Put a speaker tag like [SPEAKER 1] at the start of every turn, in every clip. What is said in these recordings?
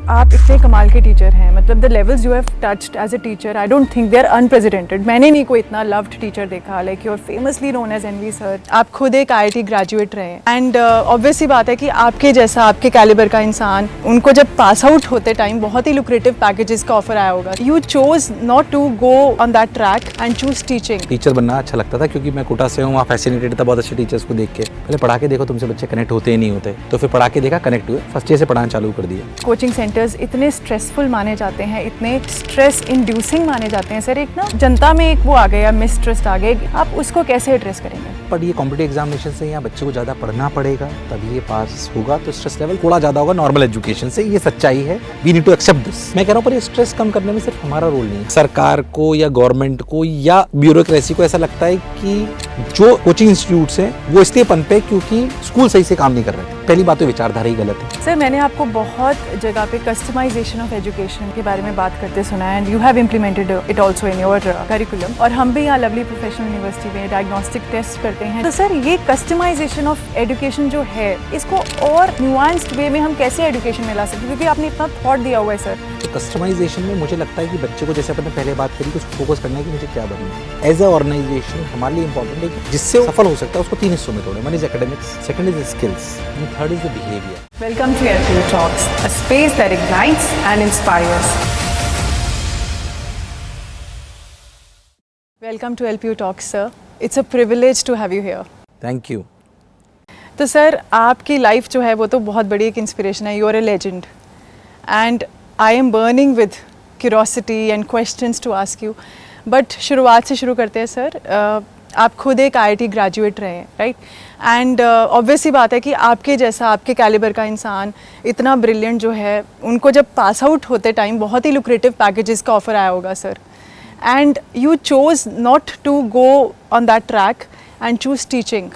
[SPEAKER 1] आप इतने कमाल के टीचर हैं, मतलब the levels you have touched as a teacher, I don't think they are unprecedented. मैंने नहीं कोई इतना लव्ड टीचर देखा, like you are famously known as NV sir. आप खुद एक आईआईटी ग्रेजुएट रहे एंड ऑब्वियसली बात है कि आपके जैसा, आपके कैलिबर का इंसान, उनको जब पास आउट होते टाइम बहुत ही लुक्रेटिव पैकेजेस का ऑफर आया होगा। You chose not to go on that track and choose teaching.
[SPEAKER 2] Teacher बनना अच्छा लगता था क्योंकि मैं कोटा से हूँ, वहाँ फैसिनेटेड था बहुत अच्छे टीचर्स को देख के। पहले पढ़ा के देखो तुमसे बच्चे कनेक्ट होते ही नहीं होते, तो फिर पढ़ा के देखा, कनेक्ट हुए, फर्स्ट ईयर से पढ़ाना चालू कर दिया।
[SPEAKER 1] कोचिंग सेंटर्स इतने स्ट्रेसफुल माने जाते हैं, इतने स्ट्रेस इंड्यूसिंग माने जाते हैं सर। एक ना जनता में एक वो आ गया, मिसट्रस्ट आ गई, आप उसको कैसे एड्रेस करेंगे?
[SPEAKER 2] पर ये कॉम्पिटिटिव एग्जामिनेशन से यहाँ बच्चे को ज़्यादा पढ़ना पड़ेगा तभी ये पास होगा, तो स्ट्रेस लेवल थोड़ा ज़्यादा होगा नॉर्मल एजुकेशन से, ये सच्चाई है। We need to accept this. मैं कह रहा हूँ पर ये स्ट्रेस कम करने में सिर्फ हमारा रोल नहीं है। सरकार को या गवर्नमेंट को या ब्यूरोक्रेसी को ऐसा लगता है कि जो कोचिंग इंस्टीट्यूट्स हैं वो इसलिए पनपे क्योंकि स्कूल सही से काम नहीं कर रहे। पहली बात तो विचारधारा ही गलत है।
[SPEAKER 1] सर, मैंने आपको बहुत जगह पे कस्टमाइजेशन ऑफ एजुकेशन के बारे में बात करते सुना है and you have implemented it also in your curriculum. और हम भी यहाँ लवली प्रोफेशनल यूनिवर्सिटी में डायग्नोस्टिक टेस्ट करते हैं। तो सर, ये कस्टमाइजेशन ऑफ एजुकेशन जो है, इसको और न्यूआंस्ड वे में हम कैसे एजुकेशन में ला सकते हैं, क्योंकि आपने इतना थॉट दिया हुआ है सर।
[SPEAKER 2] तो कस्टमाइजेशन में मुझे लगता है कि बच्चे को, जैसे अपन ने पहले बात करी, कुछ फोकस करना है कि मुझे क्या बनना है। एज अ ऑर्गेनाइजेशन हमारे लिए इंपॉर्टेंट है कि जिससे सफल हो सकता है उसको 3 हिस्सों में तोड़े। One is academics, second is skills and third is the behaviour.
[SPEAKER 1] Welcome to LPU Talks, a space that ignites and inspires. Welcome to LPU Talks, sir. It's a privilege to have you here.
[SPEAKER 2] Thank you.
[SPEAKER 1] तो sir, आपकी life जो है वो तो बहुत बड़ी एक inspiration है। You are a legend and I am burning with curiosity and questions to ask you. But शुरुआत से शुरू करते हैं सर। आप खुद एक आईआईटी ग्रेजुएट रहे हैं, राइट? एंड ऑब्वियसली बात है कि आपके जैसा, आपके कैलिबर का इंसान, इतना ब्रिलियंट जो है, उनको जब पास आउट होते टाइम बहुत ही लुक्रेटिव पैकेजेस का ऑफर आया होगा sir, and you chose not to go on that track and choose teaching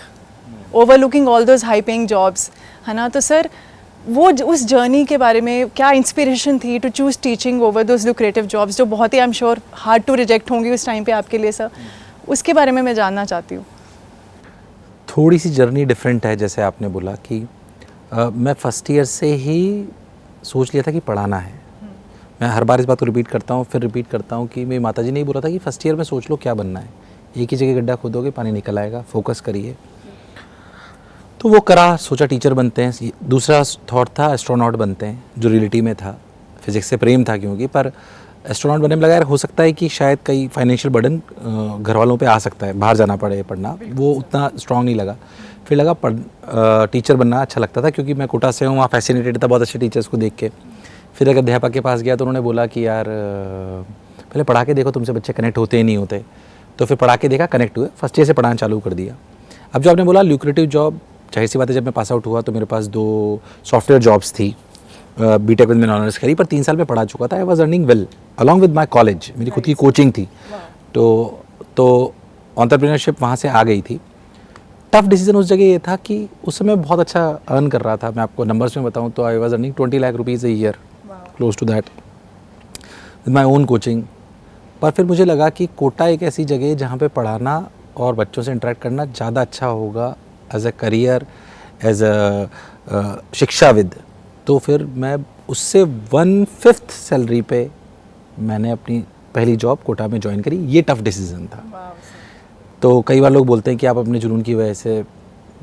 [SPEAKER 1] overlooking all those high paying jobs, है ना? तो सर, वो उस जर्नी के बारे में क्या इंस्पिरेशन थी to choose teaching over those lucrative jobs, जो बहुत ही I am sure hard to reject होंगी उस टाइम पे आपके लिए सर? उसके बारे में मैं जानना चाहती हूँ।
[SPEAKER 2] थोड़ी सी जर्नी डिफरेंट है। जैसे आपने बोला कि मैं फर्स्ट ईयर से ही सोच लिया था कि पढ़ाना है। मैं हर बार इस बात को रिपीट करता हूँ, फिर रिपीट करता हूँ कि मेरी माताजी ने ही बोला था कि फर्स्ट ईयर में सोच लो क्या बनना है, एक ही जगह गड्ढा खोदोगे पानी निकल आएगा, फोकस करिए। तो वो करा, सोचा टीचर बनते हैं। दूसरा थॉट था एस्ट्रोनॉट बनते हैं, जो रियलिटी में था। फिजिक्स से प्रेम था क्योंकि, पर एस्ट्रोनॉट बनने में लगा यार हो सकता है कि शायद कई फाइनेंशियल बर्डन घर वालों पे आ सकता है, बाहर जाना पड़े पढ़ना, वो उतना स्ट्रॉन्ग नहीं लगा। फिर लगा टीचर बनना अच्छा लगता था क्योंकि मैं कोटा से हूँ, वहाँ फैसिनेटेड था बहुत अच्छे टीचर्स को देख के। फिर अगर अध्यापक के पास गया तो उन्होंने बोला कि यार पहले पढ़ा के देखो तुमसे बच्चे कनेक्ट होते ही नहीं होते, तो फिर पढ़ा के देखा, कनेक्ट हुए, फर्स्ट ईयर से पढ़ाना चालू कर दिया। अब जो आपने बोला ल्यूक्रेटिव जॉब, जाहिर सी बात है जब मैं पास आउट हुआ तो मेरे पास 2 सॉफ्टवेयर जॉब्स थी। बीटेक विद मैंने ऑनर्स करी, पर 3 साल में पढ़ा चुका था। आई was earning well along with my college, मेरी खुद की कोचिंग थी, तो एंटरप्रेन्योरशिप वहाँ से आ गई थी। टफ डिसीजन उस जगह ये था कि उस समय बहुत अच्छा अर्न कर रहा था। मैं आपको नंबर्स में बताऊँ तो I was earning 20 lakh rupees a year, close to that, with my own coaching. पर फिर मुझे लगा कि कोटा एक ऐसी जगह है जहाँ पे पढ़ाना और बच्चों से इंटरेक्ट करना ज़्यादा अच्छा होगा as a career, as a शिक्षाविद। तो फिर मैं उससे 1/5 सैलरी पे मैंने अपनी पहली जॉब कोटा में ज्वाइन करी। ये टफ डिसीजन था। तो कई बार लोग बोलते हैं कि आप अपने जुनून की वजह से,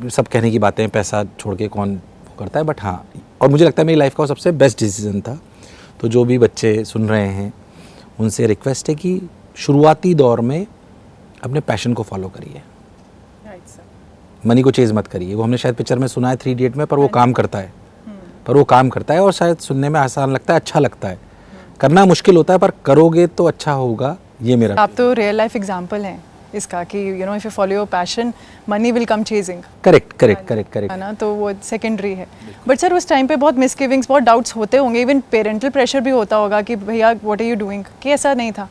[SPEAKER 2] सब कहने की बातें, पैसा छोड़ के कौन वो करता है, बट हाँ, और मुझे लगता है मेरी लाइफ का वो सबसे बेस्ट डिसीजन था। तो जो भी बच्चे सुन रहे हैं उनसे रिक्वेस्ट है कि शुरुआती दौर में अपने पैशन को फॉलो करिए, मनी को चेज़ मत करिए। वो हमने शायद पिक्चर में सुना है 3 इडियट में, पर वो काम करता है, और शायद सुनने में आसान लगता है, अच्छा लगता है, करना मुश्किल होता है, पर करोगे तो अच्छा होगा। ये मेरा,
[SPEAKER 1] आप तो रियल लाइफ एग्जांपल हैं इसका कि you know if you follow your passion money will come chasing.
[SPEAKER 2] Correct
[SPEAKER 1] है ना? तो वो सेकेंडरी है। बट सर, उस टाइम पे बहुत मिसगिविंग्स, बहुत डाउट्स होते होंगे, इवन पेरेंटल प्रेशर भी होता होगा कि भैया व्हाट आर यू डूइंग, कि ऐसा नहीं था?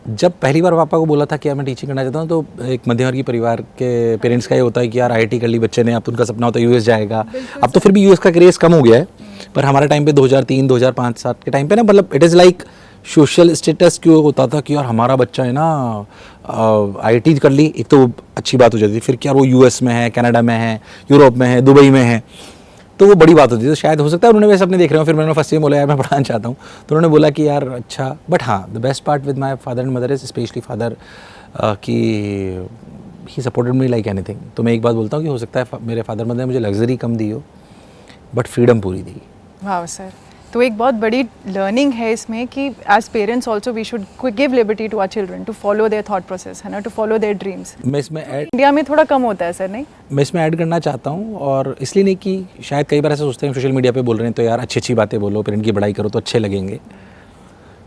[SPEAKER 2] जब पहली बार पापा को बोला था कि यार मैं टीचिंग करना चाहता हूँ, तो एक मध्यवर्गीय परिवार के पेरेंट्स का ये होता है कि यार आईआईटी कर ली बच्चे ने, अब तो उनका सपना होता है यूएस जाएगा। अब तो फिर भी यूएस का क्रेज़ कम हो गया है, पर हमारे टाइम पे 2003, 2005, 2007 के टाइम पे ना, मतलब it is like social status क्यों होता था कि यार हमारा बच्चा है ना आईआईटी कर ली, एक तो अच्छी बात हो जाती थी। फिर क्या वो यूएस में है, कनाडा में है, यूरोप में है, दुबई में है, तो वो बड़ी बात होती है। तो शायद हो सकता है उन्होंने वैसे अपने देख रहे हो, फिर मैंने फर्स्ट टाइम बोला यार मैं पढ़ाना चाहता हूँ, तो उन्होंने बोला कि यार अच्छा, बट हाँ the best part with my father and mother is specially father कि he supported me like anything. तो मैं एक बात बोलता हूँ कि हो सकता है मेरे फादर मदर ने मुझे लग्जरी कम दी हो बट फ्रीडम पूरी दी।
[SPEAKER 1] वाह सर, तो एक बहुत बड़ी लर्निंग है इसमें कि as parents also we should give liberty to our children to follow their thought process, है ना, टू फॉलो देयर ड्रीम्स।
[SPEAKER 2] मैं इसमें ऐड
[SPEAKER 1] इंडिया में थोड़ा कम होता है सर, नहीं?
[SPEAKER 2] मैं इसमें ऐड करना चाहता हूँ, और इसलिए नहीं कि शायद कई बार ऐसा सोचते हैं सोशल मीडिया पे बोल रहे हैं तो यार अच्छी अच्छी बातें बोलो, पेरेंट की बड़ाई करो तो अच्छे लगेंगे।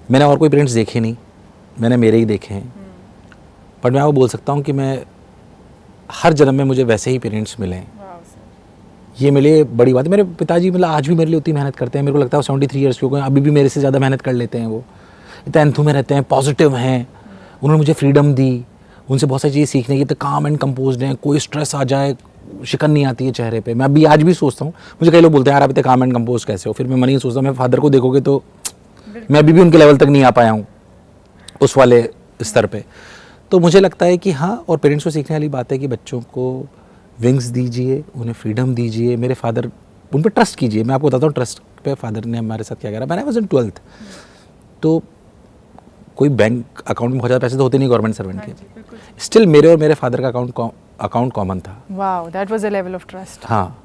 [SPEAKER 2] मैंने और कोई पेरेंट्स देखे नहीं, मैंने मेरे ही देखे हैं, बट मैं वो बोल सकता हूँ कि मैं हर जन्म में मुझे वैसे ही पेरेंट्स मिले हैं। ये मेरे लिए बड़ी बात है। मेरे पिताजी मतलब आज भी मेरे लिए उतनी मेहनत करते हैं, मेरे को लगता है वो 73 ईयर्स के हो गए, अभी भी मेरे से ज़्यादा मेहनत कर लेते हैं। वो इतना एंथू में रहते हैं, पॉजिटिव हैं, उन्होंने मुझे फ्रीडम दी, उनसे बहुत सारी चीज़ें सीखने की, तो काम एंड कंपोज्ड हैं, कोई स्ट्रेस आ जाए शिकन नहीं आती है चेहरे पे। मैं अभी आज भी सोचता हूँ, मुझे कई लोग बोलते हैं यार आप इतने काम एंड कंपोज कैसे हो, फिर मैं मन ही सोचता हूँ मेरे फादर को देखोगे तो मैं अभी भी उनके लेवल तक नहीं आ पाया हूँ उस वाले स्तर पे। तो मुझे लगता है कि हाँ, और पेरेंट्स को सीखने वाली बात है कि बच्चों को विंग्स दीजिए, उन्हें फ्रीडम दीजिए। मेरे फादर, उन पर ट्रस्ट कीजिए। मैं आपको बताता हूँ ट्रस्ट पे फादर ने हमारे साथ क्या करा। मैंने वाज इन 12th, तो कोई बैंक अकाउंट में बहुत ज़्यादा पैसे तो होते नहीं गवर्नमेंट सर्वेंट के, स्टिल मेरे और मेरे फादर का अकाउंट कॉमन था।
[SPEAKER 1] Wow, that was a level of trust.
[SPEAKER 2] हाँ,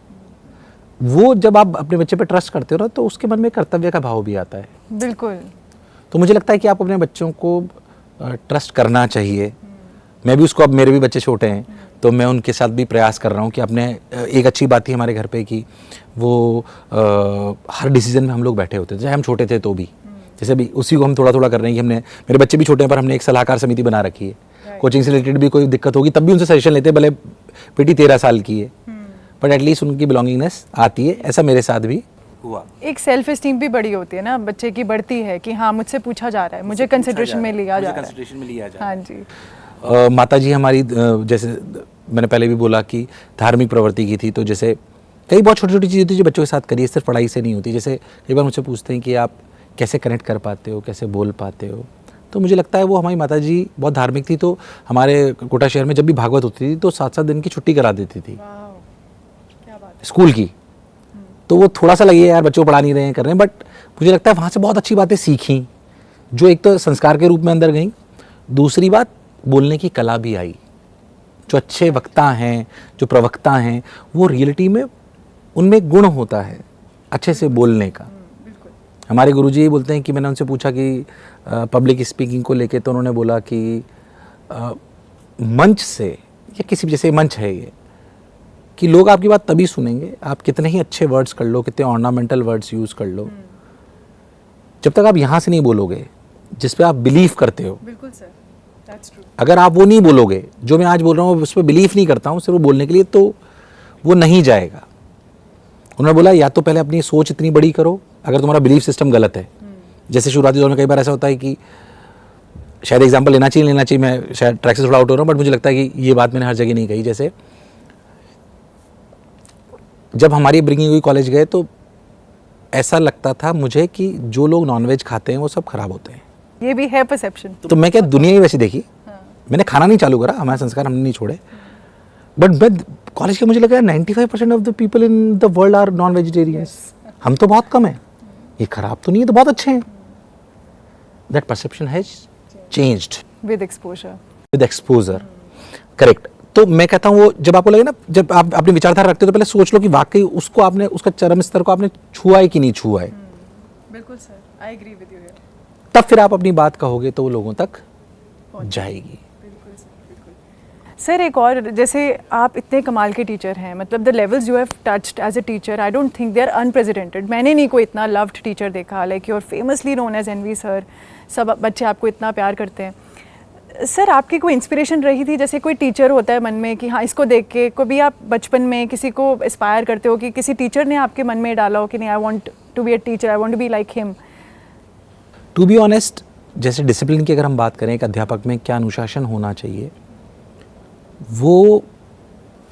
[SPEAKER 2] वो जब आप अपने बच्चे पे ट्रस्ट करते हो ना तो उसके मन में कर्तव्य का भाव भी आता है।
[SPEAKER 1] बिल्कुल।
[SPEAKER 2] तो मुझे लगता है कि आप अपने बच्चों को ट्रस्ट करना चाहिए। मैं भी उसको, अब मेरे भी बच्चे छोटे हैं तो मैं उनके साथ भी प्रयास कर रहा हूँ कि अपने, एक अच्छी बात थी हमारे घर पे कि वो हर डिसीजन में हम लोग बैठे होते थे, चाहे हम छोटे थे तो भी। जैसे भी उसी को हम थोड़ा थोड़ा कर रहे हैं कि हमने, मेरे बच्चे भी छोटे हैं पर हमने एक सलाहकार समिति बना रखी है। कोचिंग से रिलेटेड भी कोई दिक्कत होगी तब भी उनसे सजेशन लेते हैं, भले बेटी 13 साल की है बट एटलीस्ट उनकी बिलोंगिंगनेस आती है। ऐसा मेरे साथ भी हुआ।
[SPEAKER 1] एक सेल्फ एस्टीम भी बड़ी होती है ना बच्चे की, बढ़ती है कि हाँ मुझसे पूछा जा रहा है, मुझे कंसिडरेशन में लिया जा रहा है। हाँ जी।
[SPEAKER 2] माता जी हमारी, जैसे मैंने पहले भी बोला कि धार्मिक प्रवृत्ति की थी, तो जैसे कई बहुत छोटी छोटी चीज़ें होती है जो बच्चों के साथ करिए, सिर्फ पढ़ाई से नहीं होती। जैसे कई बार मुझसे पूछते हैं कि आप कैसे कनेक्ट कर पाते हो, कैसे बोल पाते हो, तो मुझे लगता है वो हमारी माता जी बहुत धार्मिक थी। तो हमारे कोटा शहर में जब भी भागवत होती थी तो 7-7 दिन की छुट्टी करा देती थी स्कूल की। तो वो थोड़ा सा लगे यार बच्चों को पढ़ा नहीं रहे हैं, कर रहे हैं, बट मुझे लगता है वहाँ से बहुत अच्छी बातें सीखी जो एक तो संस्कार के रूप में अंदर गई, दूसरी बात बोलने की कला भी आई। जो अच्छे वक्ता हैं, जो प्रवक्ता हैं, वो रियलिटी में उनमें गुण होता है अच्छे से बोलने का। हमारे गुरुजी यही बोलते हैं कि मैंने उनसे पूछा कि पब्लिक स्पीकिंग को लेके, तो उन्होंने बोला कि मंच से या किसी भी, जैसे मंच है ये, कि लोग आपकी बात तभी सुनेंगे आप कितने ही अच्छे वर्ड्स कर लो, कितने ऑर्नामेंटल वर्ड्स यूज़ कर लो, जब तक आप यहाँ से नहीं बोलोगे जिस पे आप बिलीव करते हो।
[SPEAKER 1] बिल्कुल सर, दैट्स ट्रू।
[SPEAKER 2] अगर आप वो नहीं बोलोगे जो मैं आज बोल रहा हूँ, उस पर बिलीव नहीं करता हूँ सिर्फ वो बोलने के लिए, तो वो नहीं जाएगा। उन्होंने बोला या तो पहले अपनी सोच इतनी बड़ी करो अगर तुम्हारा बिलीफ सिस्टम गलत है। जैसे शुरुआती दौर में कई बार ऐसा होता है कि शायद एग्जाम्पल लेना चाहिए, मैं शायद ट्रैक से थोड़ा आउट हो रहा हूँ, बट मुझे लगता है कि ये बात मैंने हर जगह नहीं कही। जैसे जब हमारी ब्रिंगिंग हुई कॉलेज गए तो ऐसा लगता था मुझे कि जो लोग नॉनवेज खाते हैं वो सब खराब होते हैं।
[SPEAKER 1] ये भी है परसेप्शन।
[SPEAKER 2] तो मैं क्या दुनिया ही वैसी देखी। मैंने खाना नहीं चालू करा, हमारे संस्कार हमने नहीं छोड़े, बट मैं कॉलेज के मुझे लगा 95% of the people in the world are non vegetarians. हम तो बहुत कम हैं, ये खराब तो नहीं है, तो बहुत अच्छे हैं। That perception has changed
[SPEAKER 1] with exposure.
[SPEAKER 2] With exposure, correct. तो मैं कहता हूँ वो जब आपको लगे ना, जब आप अपनी विचारधारा रखते हो तो पहले सोच लो कि वाकई उसको आपने, उसका चरम स्तर को आपने छुआ है कि नहीं छुआ है।
[SPEAKER 1] बिल्कुल sir, I agree with you here.
[SPEAKER 2] तब फिर आप अपनी बात कहोगे तो वो लोगों तक जाएगी।
[SPEAKER 1] सर एक और, जैसे आप इतने कमाल के टीचर हैं, मतलब the levels you have touched as a teacher, I don't think they are unprecedented. मैंने नहीं कोई इतना लव्ड टीचर देखा, like you are famously known as NV sir, सब बच्चे आपको इतना प्यार करते हैं। सर आपकी कोई इंस्पिरेशन रही थी, जैसे कोई टीचर होता है मन में कि हाँ इसको देख के, कभी आप बचपन में किसी को इंस्पायर करते हो कि किसी टीचर ने आपके मन में डाला हो कि नहीं I want to be a teacher, I want to be like him?
[SPEAKER 2] To be honest, जैसे डिसिप्लिन की अगर हम बात करें, एक अध्यापक में क्या अनुशासन होना चाहिए, वो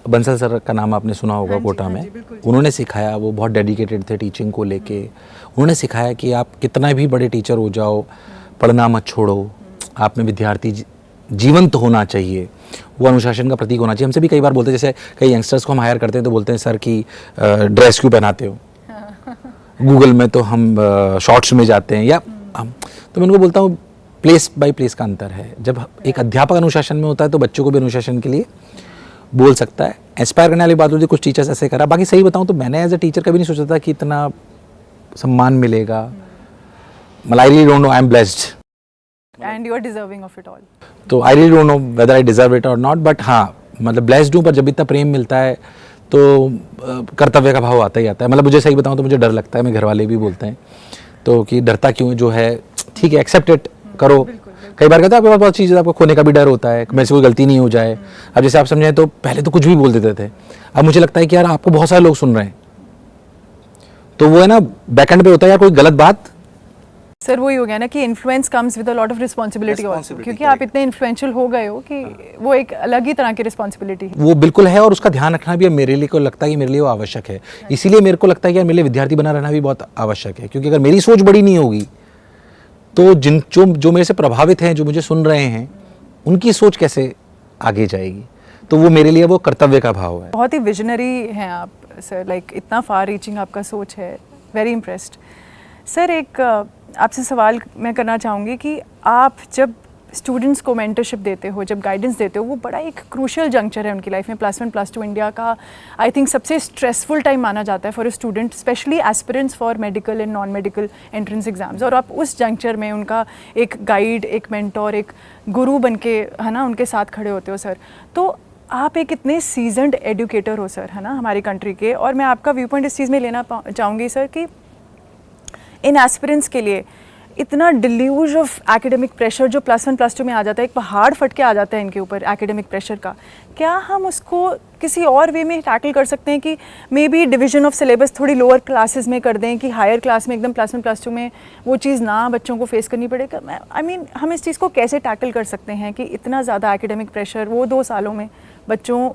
[SPEAKER 2] बंसल सर का नाम आपने सुना होगा कोटा में। उन्होंने सिखाया, वो बहुत डेडिकेटेड थे टीचिंग को लेके। उन्होंने सिखाया कि आप कितना भी बड़े टीचर हो जाओ, पढ़ना मत छोड़ो, आप में विद्यार्थी जीवंत होना चाहिए। वो अनुशासन का प्रतीक होना चाहिए। हमसे भी कई बार बोलते हैं, जैसे कई यंगस्टर्स को हम हायर करते हैं तो बोलते हैं सर कि ड्रेस क्यों पहनाते हो, गूगल में तो हम शॉर्ट्स में जाते हैं, या हम, तो मैं उनको बोलता हूँ प्लेस बाय प्लेस का अंतर है। जब एक अध्यापक अनुशासन में होता है तो बच्चों को भी अनुशासन के लिए बोल सकता है। इंस्पायर करने वाली बात होती है, कुछ टीचर्स ऐसे करा। बाकी सही बताऊँ तो मैंने एज अ टीचर कभी नहीं सोचा था कि इतना सम्मान मिलेगा। मतलब I really don't know, I am blessed
[SPEAKER 1] and you are deserving of it all.
[SPEAKER 2] तो I really don't know whether I deserve it और नॉट, बट हाँ मतलब ब्लेस्ड हूँ। पर जब इतना प्रेम मिलता है तो कर्तव्य का भाव आता ही आता है। मतलब मुझे सही बताऊँ तो मुझे डर लगता है, मेरे घर वाले भी बोलते हैं तो कि डरता क्यों, जो है ठीक है एक्सेप्ट इट करो। कई बार कहते हैं आपके पास बहुत चीज़, आपको खोने का भी डर होता है, मेरे से कोई गलती नहीं हो जाए। अब जैसे आप समझें तो पहले तो कुछ भी बोल देते थे, अब मुझे लगता है कि यार आपको बहुत सारे लोग सुन रहे हैं, तो वो है ना बैकएंड पे होता है यार कोई गलत बात।
[SPEAKER 1] सर वही हो गया ना कि influence comes with a lot of responsibility also, क्योंकि आप इतने इन्फ्लुएंशियल हो गए हो कि वो एक अलग ही तरह की रिस्पॉन्सिबिलिटी है।
[SPEAKER 2] वो बिल्कुल है, और उसका ध्यान रखना भी अब मेरे लिए को लगता है कि मेरे लिए वो आवश्यक है। इसीलिए मेरे को लगता है कि यार मेरे लिए विद्यार्थी बना रहना भी बहुत आवश्यक है, क्योंकि अगर मेरी सोच बड़ी नहीं होगी तो जो मेरे से प्रभावित हैं, जो मुझे सुन रहे हैं, उनकी सोच कैसे आगे जाएगी। तो वो मेरे लिए वो कर्तव्य का भाव है।
[SPEAKER 1] बहुत ही विजनरी हैं आप सर, लाइक इतना फार रीचिंग आपका सोच है, वेरी इम्प्रेस्ड। सर एक आपसे सवाल मैं करना चाहूँगी कि आप जब स्टूडेंट्स को मेंटरशिप देते हो, जब गाइडेंस देते हो, वो बड़ा एक क्रूशियल जंक्चर है उनकी लाइफ में। +1 +2 इंडिया का आई थिंक सबसे स्ट्रेसफुल टाइम माना जाता है for a student, specially aspirants for medical and non medical entrance exams. और आप उस जंक्चर में उनका एक गाइड, एक मेंटोर, एक गुरु बन के है ना उनके साथ खड़े होते हो सर। तो आप एक इतने सीजनड एजुकेटर हो सर, है ना, हमारी कंट्री के। और मैं आपका व्यू पॉइंट इस चीज़ में लेना चाहूँगी सर कि इन एस्पिरेंट्स के लिए इतना डिल्यूज ऑफ एकेडमिक प्रेशर जो +1 +2 में आ जाता है, एक पहाड़ फट के आ जाता है इनके ऊपर एकेडमिक प्रेशर का, क्या हम उसको किसी और वे में टैकल कर सकते हैं कि may be division of syllabus थोड़ी लोअर क्लासेस में कर दें कि हायर क्लास में एकदम +1 +2 में वो चीज़ ना बच्चों को फेस करनी पड़ेगा? आई मीन हम इस चीज़ को कैसे टैकल कर सकते हैं कि इतना ज़्यादा एकेडमिक प्रेशर वो 2 सालों में बच्चों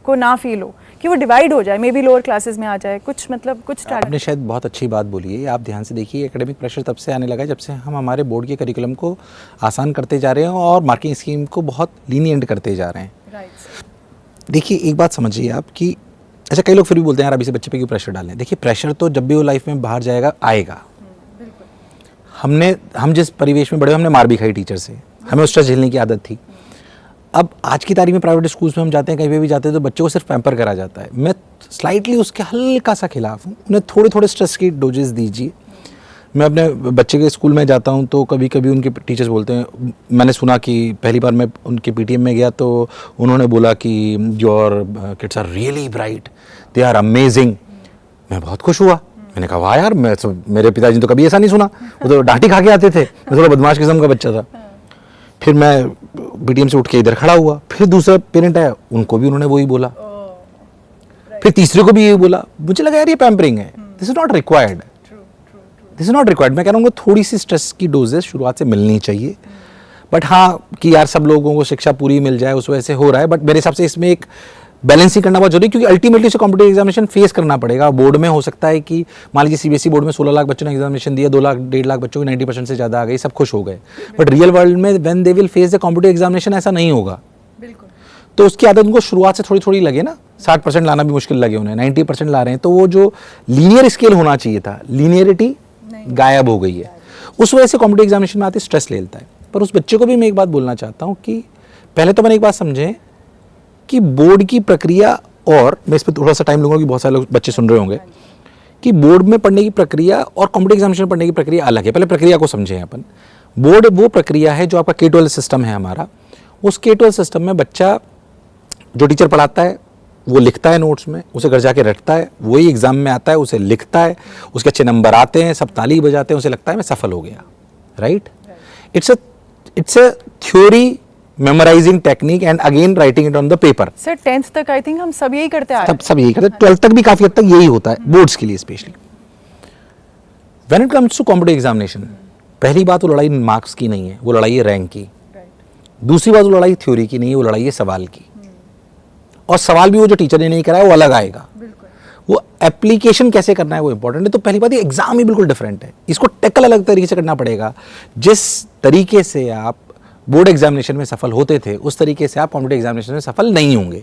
[SPEAKER 1] को ना फील हो, कि वो डिवाइड हो जाए, मे बी लोअर क्लासेस में आ जाए, कुछ मतलब कुछ
[SPEAKER 2] आपने शायद बहुत अच्छी बात बोली है। आप ध्यान से देखिए, एकेडमिक प्रेशर तब से आने लगा जब से हम हमारे बोर्ड के करिकुलम को आसान करते जा रहे हैं और मार्किंग स्कीम को बहुत लीनिएंट करते जा रहे हैं। देखिए एक बात समझिए आप कि अच्छा कई लोग फिर भी बोलते हैं यार अभी से बच्चे पे क्यों प्रेशर डालें। देखिए प्रेशर तो जब भी वो लाइफ में बाहर जाएगा आएगा। हम जिस परिवेश में बड़े हमने मार भी खाई टीचर से, हमें उस स्ट्रेस झेलने की आदत थी। अब आज की तारीख में प्राइवेट स्कूल्स में हम जाते हैं, कहीं पे भी जाते हैं तो बच्चों को सिर्फ पैम्पर करा जाता है। मैं स्लाइटली उसके हल्का सा खिलाफ हूँ, उन्हें थोड़े थोड़े स्ट्रेस की डोजेस दीजिए। मैं अपने बच्चे के स्कूल में जाता हूँ तो कभी कभी उनके टीचर्स बोलते हैं, मैंने सुना कि पहली बार मैं उनके पीटीएम में गया तो उन्होंने बोला कि your kids are really bright, they are amazing. मैं बहुत खुश हुआ, मैंने कहा वाह यार, मेरे पिताजी ने तो कभी ऐसा नहीं सुना, वो तो डांटी खा के आते थे, मैं थोड़ा बदमाश किस्म का बच्चा था। फिर मैं पीटीएम से उठ के इधर खड़ा हुआ, फिर दूसरा पेरेंट आया, उनको भी उन्होंने वही बोला, फिर तीसरे को भी यही बोला। मुझे लगा यार ये पैम्परिंग है, this is not required, this is not required. मैं कह रहा हूँ थोड़ी सी स्ट्रेस की डोजेस शुरुआत से मिलनी चाहिए। बट हाँ कि यार सब लोगों को शिक्षा पूरी मिल जाए उस वजह से हो रहा है, बट मेरे हिसाब से इसमें एक बैलेंसिंग करना बहुत जरूरी है, क्योंकि अल्टीमेटली से कॉम्पिटिटिव एग्जामिनेशन फेस करना पड़ेगा। बोर्ड में हो सकता है कि मान लीजिए सीबीएसई बोर्ड में 16 लाख बच्चों ने एग्जामिनेशन दिया, 2 लाख 1.5 लाख बच्चों की 90% से ज़्यादा आ गई, सब खुश हो गए। बट रियल वर्ल्ड में when they will face the competitive examination ऐसा नहीं होगा। तो उसकी आदत उनको शुरुआत से थोड़ी थोड़ी लगे ना, 60% लाना भी मुश्किल लगे उन्हें, 90% ला रहे हैं, तो वो जो लीनियर स्केल होना चाहिए था, लीनियरिटी गायब हो गई है। उस वजह से कॉम्पिटिटिव एग्जामिनेशन में आते स्ट्रेस ले लेता है। पर उस बच्चे को भी मैं एक बात बोलना चाहता हूँ कि पहले तो मैंने एक बात समझें कि बोर्ड की प्रक्रिया, और मैं इस पर थोड़ा सा टाइम लूंगा कि बहुत सारे लोग बच्चे सुन रहे होंगे, कि बोर्ड में पढ़ने की प्रक्रिया और कॉम्पिटिटिव एग्जामिनेशन पढ़ने की प्रक्रिया अलग है। पहले प्रक्रिया को समझें अपन। बोर्ड वो प्रक्रिया है जो आपका K-12 सिस्टम है हमारा, उस K-12 सिस्टम में बच्चा जो टीचर पढ़ाता है वो लिखता है नोट्स में, उसे घर जाके रटता है, वही एग्जाम में आता है, उसे लिखता है, उसके अच्छे नंबर आते हैं, सब ताली बजाते हैं, उसे लगता है मैं सफल हो गया। Right? It's a theory memorising technique and again writing it on the paper.
[SPEAKER 1] Sir 10th तक आई थिंक हम सब यही करते आ रहे हैं।
[SPEAKER 2] सब यही करते हैं, 12th तक भी काफी हद तक यही होता है बोर्ड्स के लिए specially. When it comes to competitive examination, पहली बात वो लड़ाई मार्क्स की नहीं है, वो लड़ाई है रैंक की। दूसरी बात वो लड़ाई थ्योरी की नहीं है, वो लड़ाई है सवाल की। और सवाल भी वो जो टीचर ने नहीं कराया वो अलग आएगा, वो एप्लीकेशन कैसे करना है वो इंपॉर्टेंट है। तो पहली बात ये एग्जाम ही बिल्कुल डिफरेंट है, इसको टैकल अलग तरीके से करना पड़ेगा। जिस तरीके से आप बोर्ड एग्जामिनेशन में सफल होते थे उस तरीके से आप कॉम्पिटिटिव एग्जामिनेशन में सफल नहीं होंगे।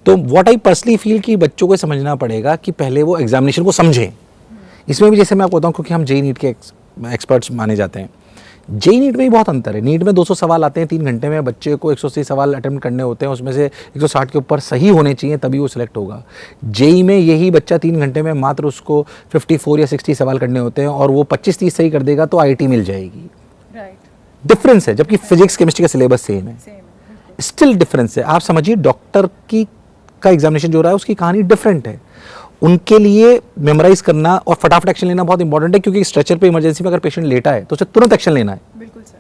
[SPEAKER 2] तो व्हाट आई पर्सनली फील कि बच्चों को समझना पड़ेगा कि पहले वो एग्जामिनेशन को समझें। इसमें भी जैसे मैं आपको बताऊं, क्योंकि हम जेई नीट के एक्सपर्ट्स माने जाते हैं, जेई नीट में ही बहुत अंतर है। नीट में 200 सवाल आते हैं 3 घंटे में, बच्चे को 180 सवाल अटेम्प्ट करने होते हैं, उसमें से 160 के ऊपर सही होने चाहिए तभी वो सिलेक्ट होगा। जेई में यही बच्चा 3 घंटे में मात्र उसको 54 या 60 सवाल करने होते हैं और वो 25-30 सही कर देगा तो आईआईटी मिल जाएगी। डिफरेंस है, जबकि फिजिक्स केमिस्ट्री का सिलेबस सेम है, स्टिल डिफरेंस है। आप समझिए डॉक्टर की का एग्जामिनेशन जो हो रहा है उसकी कहानी डिफरेंट है। उनके लिए मेमोराइज करना और फटाफट एक्शन लेना बहुत इंपॉर्टेंट है, क्योंकि स्ट्रेचर पे इमरजेंसी में अगर पेशेंट लेटा है तो उसे तुरंत एक्शन लेना है।
[SPEAKER 1] बिल्कुल सर।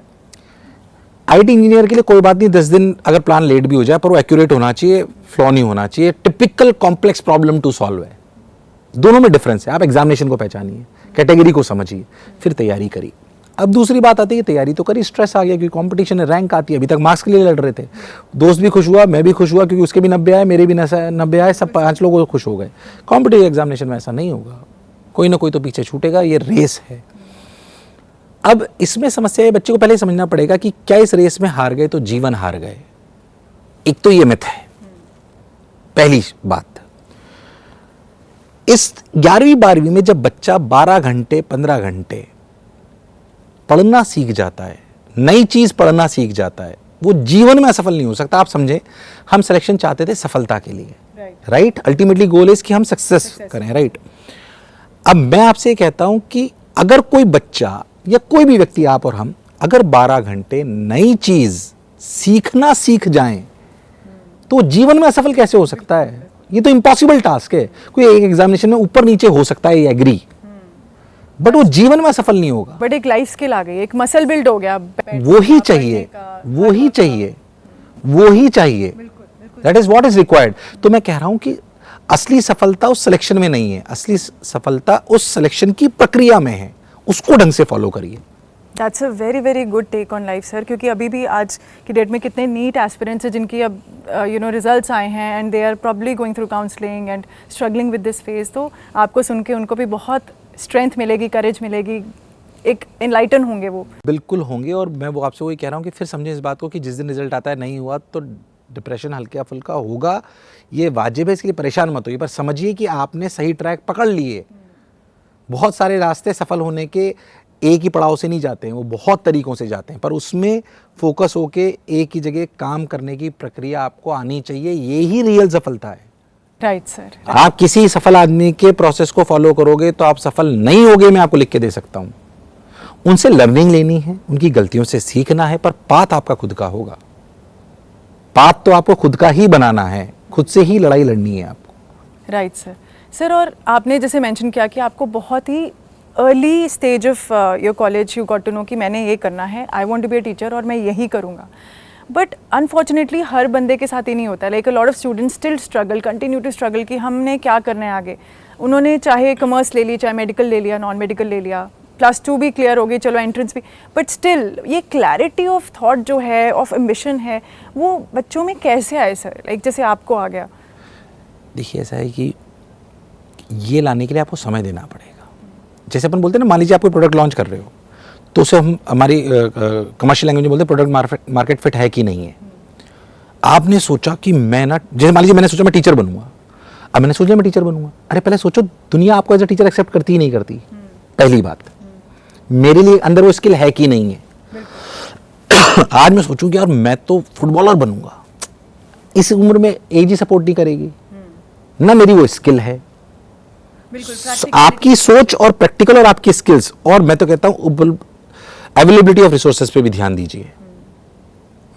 [SPEAKER 2] आईटी इंजीनियर के लिए कोई बात नहीं, 10 दिन अगर प्लान लेट भी हो जाए पर वो एक्यूरेट होना चाहिए, फ्लॉ नहीं होना चाहिए। Typical complex problem to solve है, दोनों में डिफरेंस है। आप एग्जामिनेशन को पहचानिए, कैटेगरी को समझिए, फिर तैयारी करिए। अब दूसरी बात आती है, तैयारी तो करी, स्ट्रेस आ गया क्योंकि कंपटीशन है, रैंक आती है। अभी तक मार्क्स के लिए लड़ रहे थे, दोस्त भी खुश हुआ, मैं भी खुश हुआ, क्योंकि उसके भी 90 आए, मेरे भी 90 आए, सब 5 लोग खुश हो गए। कॉम्पिटिटिव एग्जामिनेशन में ऐसा नहीं होगा, कोई ना कोई तो पीछे छूटेगा, ये रेस है। अब इसमें समस्या है, बच्चे को पहले समझना पड़ेगा कि क्या इस रेस में हार गए तो जीवन हार गए। एक तो ये मिथ है, पहली बात। इस 11वीं 12वीं में जब बच्चा 12 घंटे 15 घंटे पढ़ना सीख जाता है, नई चीज पढ़ना सीख जाता है, वो जीवन में असफल नहीं हो सकता। आप समझे, हम सिलेक्शन चाहते थे सफलता के लिए, राइट? अल्टीमेटली गोल इज कि हम सक्सेस करें, राइट? अब मैं आपसे कहता हूं कि अगर कोई बच्चा या कोई भी व्यक्ति, आप और हम, अगर 12 घंटे नई चीज सीखना सीख जाएं तो जीवन में असफल कैसे हो सकता है? ये तो इम्पॉसिबल टास्क है। कोई एक एग्जामिनेशन में ऊपर नीचे हो सकता है, ये एग्री, बट वो जीवन में असफल नहीं होगा।
[SPEAKER 1] बट एक लाइफ स्किल आ गई, एक मसल बिल्ड हो गया।
[SPEAKER 2] वो ही चाहिए, वो ही चाहिए, वो ही चाहिए। That is what is required. तो मैं कह रहा हूं कि असली सफलता उस सिलेक्शन में नहीं है, असली सफलता उस सिलेक्शन की प्रक्रिया में है, उसको ढंग से फॉलो करिए।
[SPEAKER 1] That's a very very good take on life sir, क्योंकि अभी भी आज की डेट में कितने नीट एस्पिरेंट्स हैं जिनकी अब रिजल्ट्स आए हैं and they are probably going through counselling and struggling with this phase. तो आपको सुन के उनको भी बहुत स्ट्रेंथ मिलेगी, करेज मिलेगी, एक एनलाइटन होंगे वो।
[SPEAKER 2] बिल्कुल होंगे। और मैं वो आपसे वही कह रहा हूँ कि फिर समझें इस बात को कि जिस दिन रिजल्ट आता है नहीं हुआ तो डिप्रेशन हल्का फुल्का होगा, ये वाजिब है, इसके लिए परेशान मत होइए, पर समझिए कि आपने सही ट्रैक पकड़ लिए। बहुत सारे रास्ते सफल होने के एक ही पड़ाव से नहीं जाते हैं, वो बहुत तरीकों से जाते हैं, पर उसमें फोकस होके एक ही जगह काम करने की प्रक्रिया आपको आनी चाहिए, ये ही रियल सफलता है।
[SPEAKER 1] Right sir.
[SPEAKER 2] आप किसी सफल आदमी के प्रोसेस को फॉलो करोगे तो आप सफल नहीं होगे, मैं आपको लिख के दे सकता हूं। उनसे लर्निंग लेनी है, उनकी गलतियों से सीखना है, पर पाथ आपका खुद का होगा। पाथ तो आपको खुद का ही बनाना है, खुद से ही लड़ाई लड़नी है आपको।
[SPEAKER 1] Right sir. सर, और आपने जैसे मेंशन किया कि आपको बहुत ही early stage of your college you got to know कि मैंने ये करना है, I want to be a teacher और मैं यही करूँगा। बट अनफॉर्चुनेटली हर बंदे के साथ ही नहीं होता। Like a lot of students still struggle, continue to struggle कि हमने क्या करना है आगे। उन्होंने चाहे कॉमर्स ले ली, चाहे मेडिकल ले लिया, नॉन मेडिकल ले लिया, +2 भी क्लियर हो गई, चलो एंट्रेंस भी, बट स्टिल ये क्लैरिटी ऑफ थॉट जो है, ऑफ एम्बिशन है, वो बच्चों में कैसे आए सर? लाइक जैसे आपको आ गया।
[SPEAKER 2] देखिए ऐसा है कि ये लाने के लिए आपको समय देना पड़ेगा। जैसे अपन बोलते हैं ना, मान लीजिए आप कोई प्रोडक्ट लॉन्च कर रहे हो तो उसे हम हमारी कमर्शियल लैंग्वेज में बोलते हैं प्रोडक्ट मार्केट फिट है कि नहीं है। आपने सोचा कि मैं ना, जैसे मान लीजिए मैंने सोचा मैं टीचर बनूंगा, अब मैंने सोचा मैं टीचर बनूंगा, अरे पहले सोचो दुनिया आपको एज अ टीचर एक्सेप्ट करती ही नहीं करती। पहली बात, मेरे लिए अंदर वो स्किल है कि नहीं है। आज मैं सोचूं कि यार मैं तो फुटबॉलर बनूंगा, इस उम्र में एज ही सपोर्ट नहीं करेगी ना, मेरी वो स्किल है। आपकी सोच और प्रैक्टिकल और आपकी स्किल्स, और मैं तो कहता हूं अवेलेबिलिटी ऑफ रिसोर्सेज पे भी ध्यान दीजिए।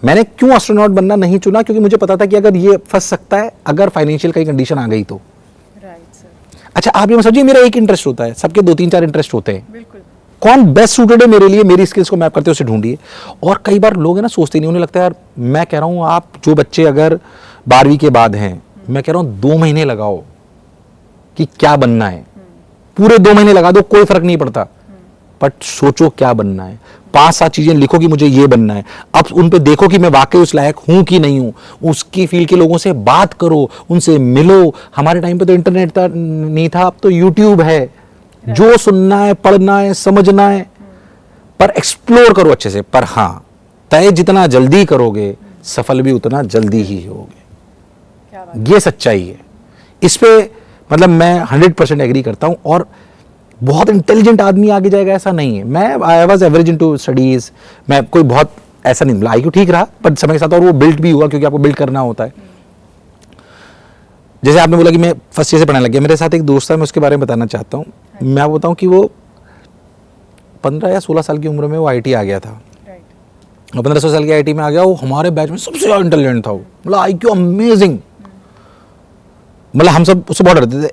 [SPEAKER 2] मैंने क्यों एस्ट्रोनॉट बनना नहीं चुना, क्योंकि मुझे पता था कि अगर ये फंस सकता है, अगर फाइनेंशियल कई कंडीशन आ गई तो। अच्छा, आप ये समझिए मेरा एक इंटरेस्ट होता है, सबके 2-3-4 इंटरेस्ट होते हैं।
[SPEAKER 1] बिल्कुल।
[SPEAKER 2] कौन बेस्ट सूटेड है मेरे लिए, मेरी स्किल्स को मैप करते उसे ढूंढिए। और कई बार लोग है ना सोचते नहीं, उन्हें लगता है यार, मैं कह रहा हूं आप जो बच्चे अगर 12वीं के बाद हैं, मैं कह रहा हूं 2 महीने लगाओ कि क्या बनना है, पूरे 2 महीने लगा दो, कोई फर्क नहीं पड़ता, बट सोचो क्या बनना है। 5-7 चीजें लिखो कि मुझे ये बनना है। अब उन पे देखो कि मैं वाकई उस लायक हूं कि नहीं हूं। उसकी फील्ड के लोगों से बात करो, उनसे मिलो। हमारे टाइम पे तो इंटरनेट नहीं था, अब तो यूट्यूब है। जो सुनना है, पढ़ना है, समझना है, पर एक्सप्लोर करो अच्छे से। पर हाँ, तय जितना जल्दी करोगे सफल भी उतना जल्दी ही होगे।
[SPEAKER 1] क्या बात।
[SPEAKER 2] ये सच्चाई है। इस पे मतलब मैं 100% एग्री करता हूँ। और बहुत इंटेलिजेंट आदमी आगे जाएगा ऐसा नहीं है। मैं I was average in to studies, मैं कोई बहुत ऐसा नहीं, मतलब IQ ठीक रहा पर समय के साथ और वो बिल्ड भी हुआ, क्योंकि आपको बिल्ड करना होता है। जैसे आपने बोला कि मैं फर्स्ट ईयर से पढ़ने लग गया, मेरे साथ एक दोस्त है, मैं उसके बारे में बताना चाहता हूँ। मैं आपको बताऊँ कि वो 15 या 16 साल की उम्र में वो IT आ गया था। और 15-16 साल की IT में आ गया। वो हमारे बैच में सबसे ज़्यादा इंटेलिजेंट था। वो मतलब IQ अमेजिंग, मतलब हम सब उससे बहुत डरते थे,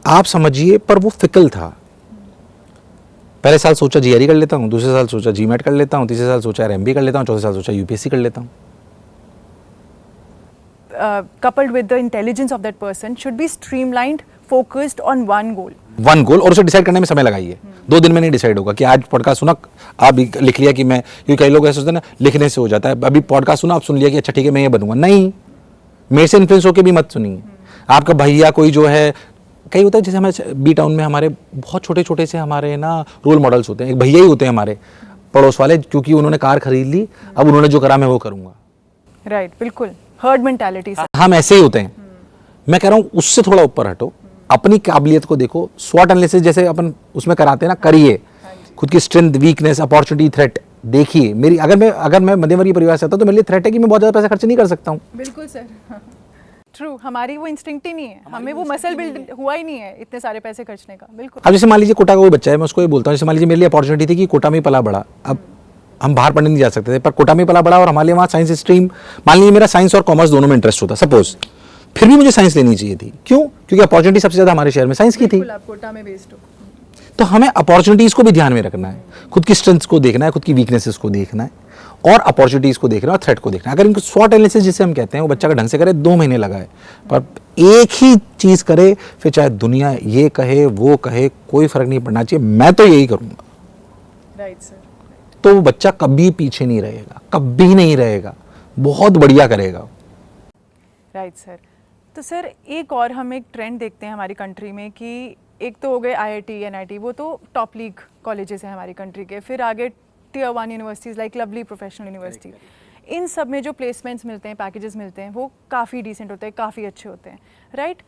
[SPEAKER 2] आप समझिए। पर वो फिकल था। पहले साल सोचा GRE कर लेता हूँ, दूसरे साल सोचा GMAT कर लेता हूँ, तीसरे साल सोचा RMB कर लेता हूँ, चौथे साल सोचा UPSC कर लेता हूँ।
[SPEAKER 1] Coupled with the intelligence of that person should be streamlined, focused on one goal.
[SPEAKER 2] One goal, और उसे डिसाइड करने में समय लगाइए। 2 दिन में नहीं डिसाइड होगा कि आज पॉडकास्ट सुना, आप लिख लिया कि मैं, क्योंकि कई लोग ऐसे सोचते हैं ना, लिखने से हो जाता है। अभी पॉडकास्ट सुना, आप सुन लिया कि अच्छा ठीक है मैं ये बनूंगा, नहीं, मेरे से इन्फ्लुएंस होकर भी मत सुनिए। आपका भैया कोई जो है, कई होता है जैसे हमारे बी टाउन में हमारे बहुत छोटे छोटे से हमारे ना रोल मॉडल्स होते हैं। एक भैया ही होते हैं हमारे पड़ोस वाले, क्योंकि उन्होंने कार खरीद ली, अब उन्होंने जो करा मैं वो करूंगा।
[SPEAKER 1] राइट, बिल्कुल हर्ड मेंटालिटी।
[SPEAKER 2] हम ऐसे ही होते हैं। मैं कह रहा हूँ उससे थोड़ा ऊपर हटो, अपनी काबिलियत को देखो, स्वॉट एनालिसिस जैसे अपन उसमें कराते हैं ना, करिए। खुद की स्ट्रेंथ, वीकनेस, अपॉर्चुनिटी, थ्रेट देखिए। मेरी अगर मैं मध्यम वर्गीय परिवार से आता हूं तो मेरे लिए थ्रेट है कि मैं बहुत ज़्यादा पैसा खर्च नहीं कर सकता हूँ।
[SPEAKER 1] बिल्कुल सर, ट्रू। हमारी वो इंस्टिंक्ट ही नहीं है, हमें वो मसल बिल्ड हुआ ही नहीं है इतने सारे पैसे खर्चने का। बिल्कुल।
[SPEAKER 2] अब जैसे मान लीजिए कोटा का कोई बच्चा है, मैं उसको ये बोलता हूँ, जैसे मान लीजिए मेरे लिए अपॉर्चुनिटी थी कि कोटा में पला बड़ा। अब हम बाहर पढ़ने नहीं जा सकते थे, पर कोटा में पला बड़ा और हमारे लिए वहाँ साइंस स्ट्रीम, मान लीजिए मेरा साइंस और कॉमर्स दोनों में इंटरेस्ट होता सपोज, फिर भी मुझे साइंस लेनी चाहिए थी। क्यों? क्योंकि अपॉर्चुनिटी सबसे ज़्यादा हमारे शहर में साइंस की थी।
[SPEAKER 1] आप कोटा में बेस्ड हो,
[SPEAKER 2] तो हमें अपॉर्चुनिटीज़ को भी ध्यान में रखना है, खुद की स्ट्रेंथ्स को देखना है, खुद की वीकनेसेस को देखना है, और अपॉर्चुनिटीज़ को देखना है, और थ्रेट को देखना है। अगर इनको स्वॉट एनालिसिस जिसे हम कहते हैं, वो बच्चा का ढंग से करे, 2 महीने लगाए, पर एक ही चीज़ करे, फिर चाहे दुनिया ये कहे वो कहे, कोई फर्क नहीं पड़ना चाहिए। मैं तो यही करूँगा।
[SPEAKER 1] Right sir.
[SPEAKER 2] तो वो बच्चा कभी पीछे नहीं रहेगा, कभी नहीं रहेगा, बहुत बढ़िया करेगा।
[SPEAKER 1] Right sir. तो सर एक और हम एक ट्रेंड देखते हैं हमारी कंट्री में कि एक तो हो गए IIT NIT, वो तो टॉप लीग कॉलेजेस हैं हमारी कंट्री के, फिर आगे Tier 1 universities like Lovely Professional University, इन सब में जो प्लेसमेंट्स मिलते हैं, पैकेजेस मिलते हैं, वो काफ़ी डिसेंट होते हैं, काफ़ी अच्छे होते हैं, राइट।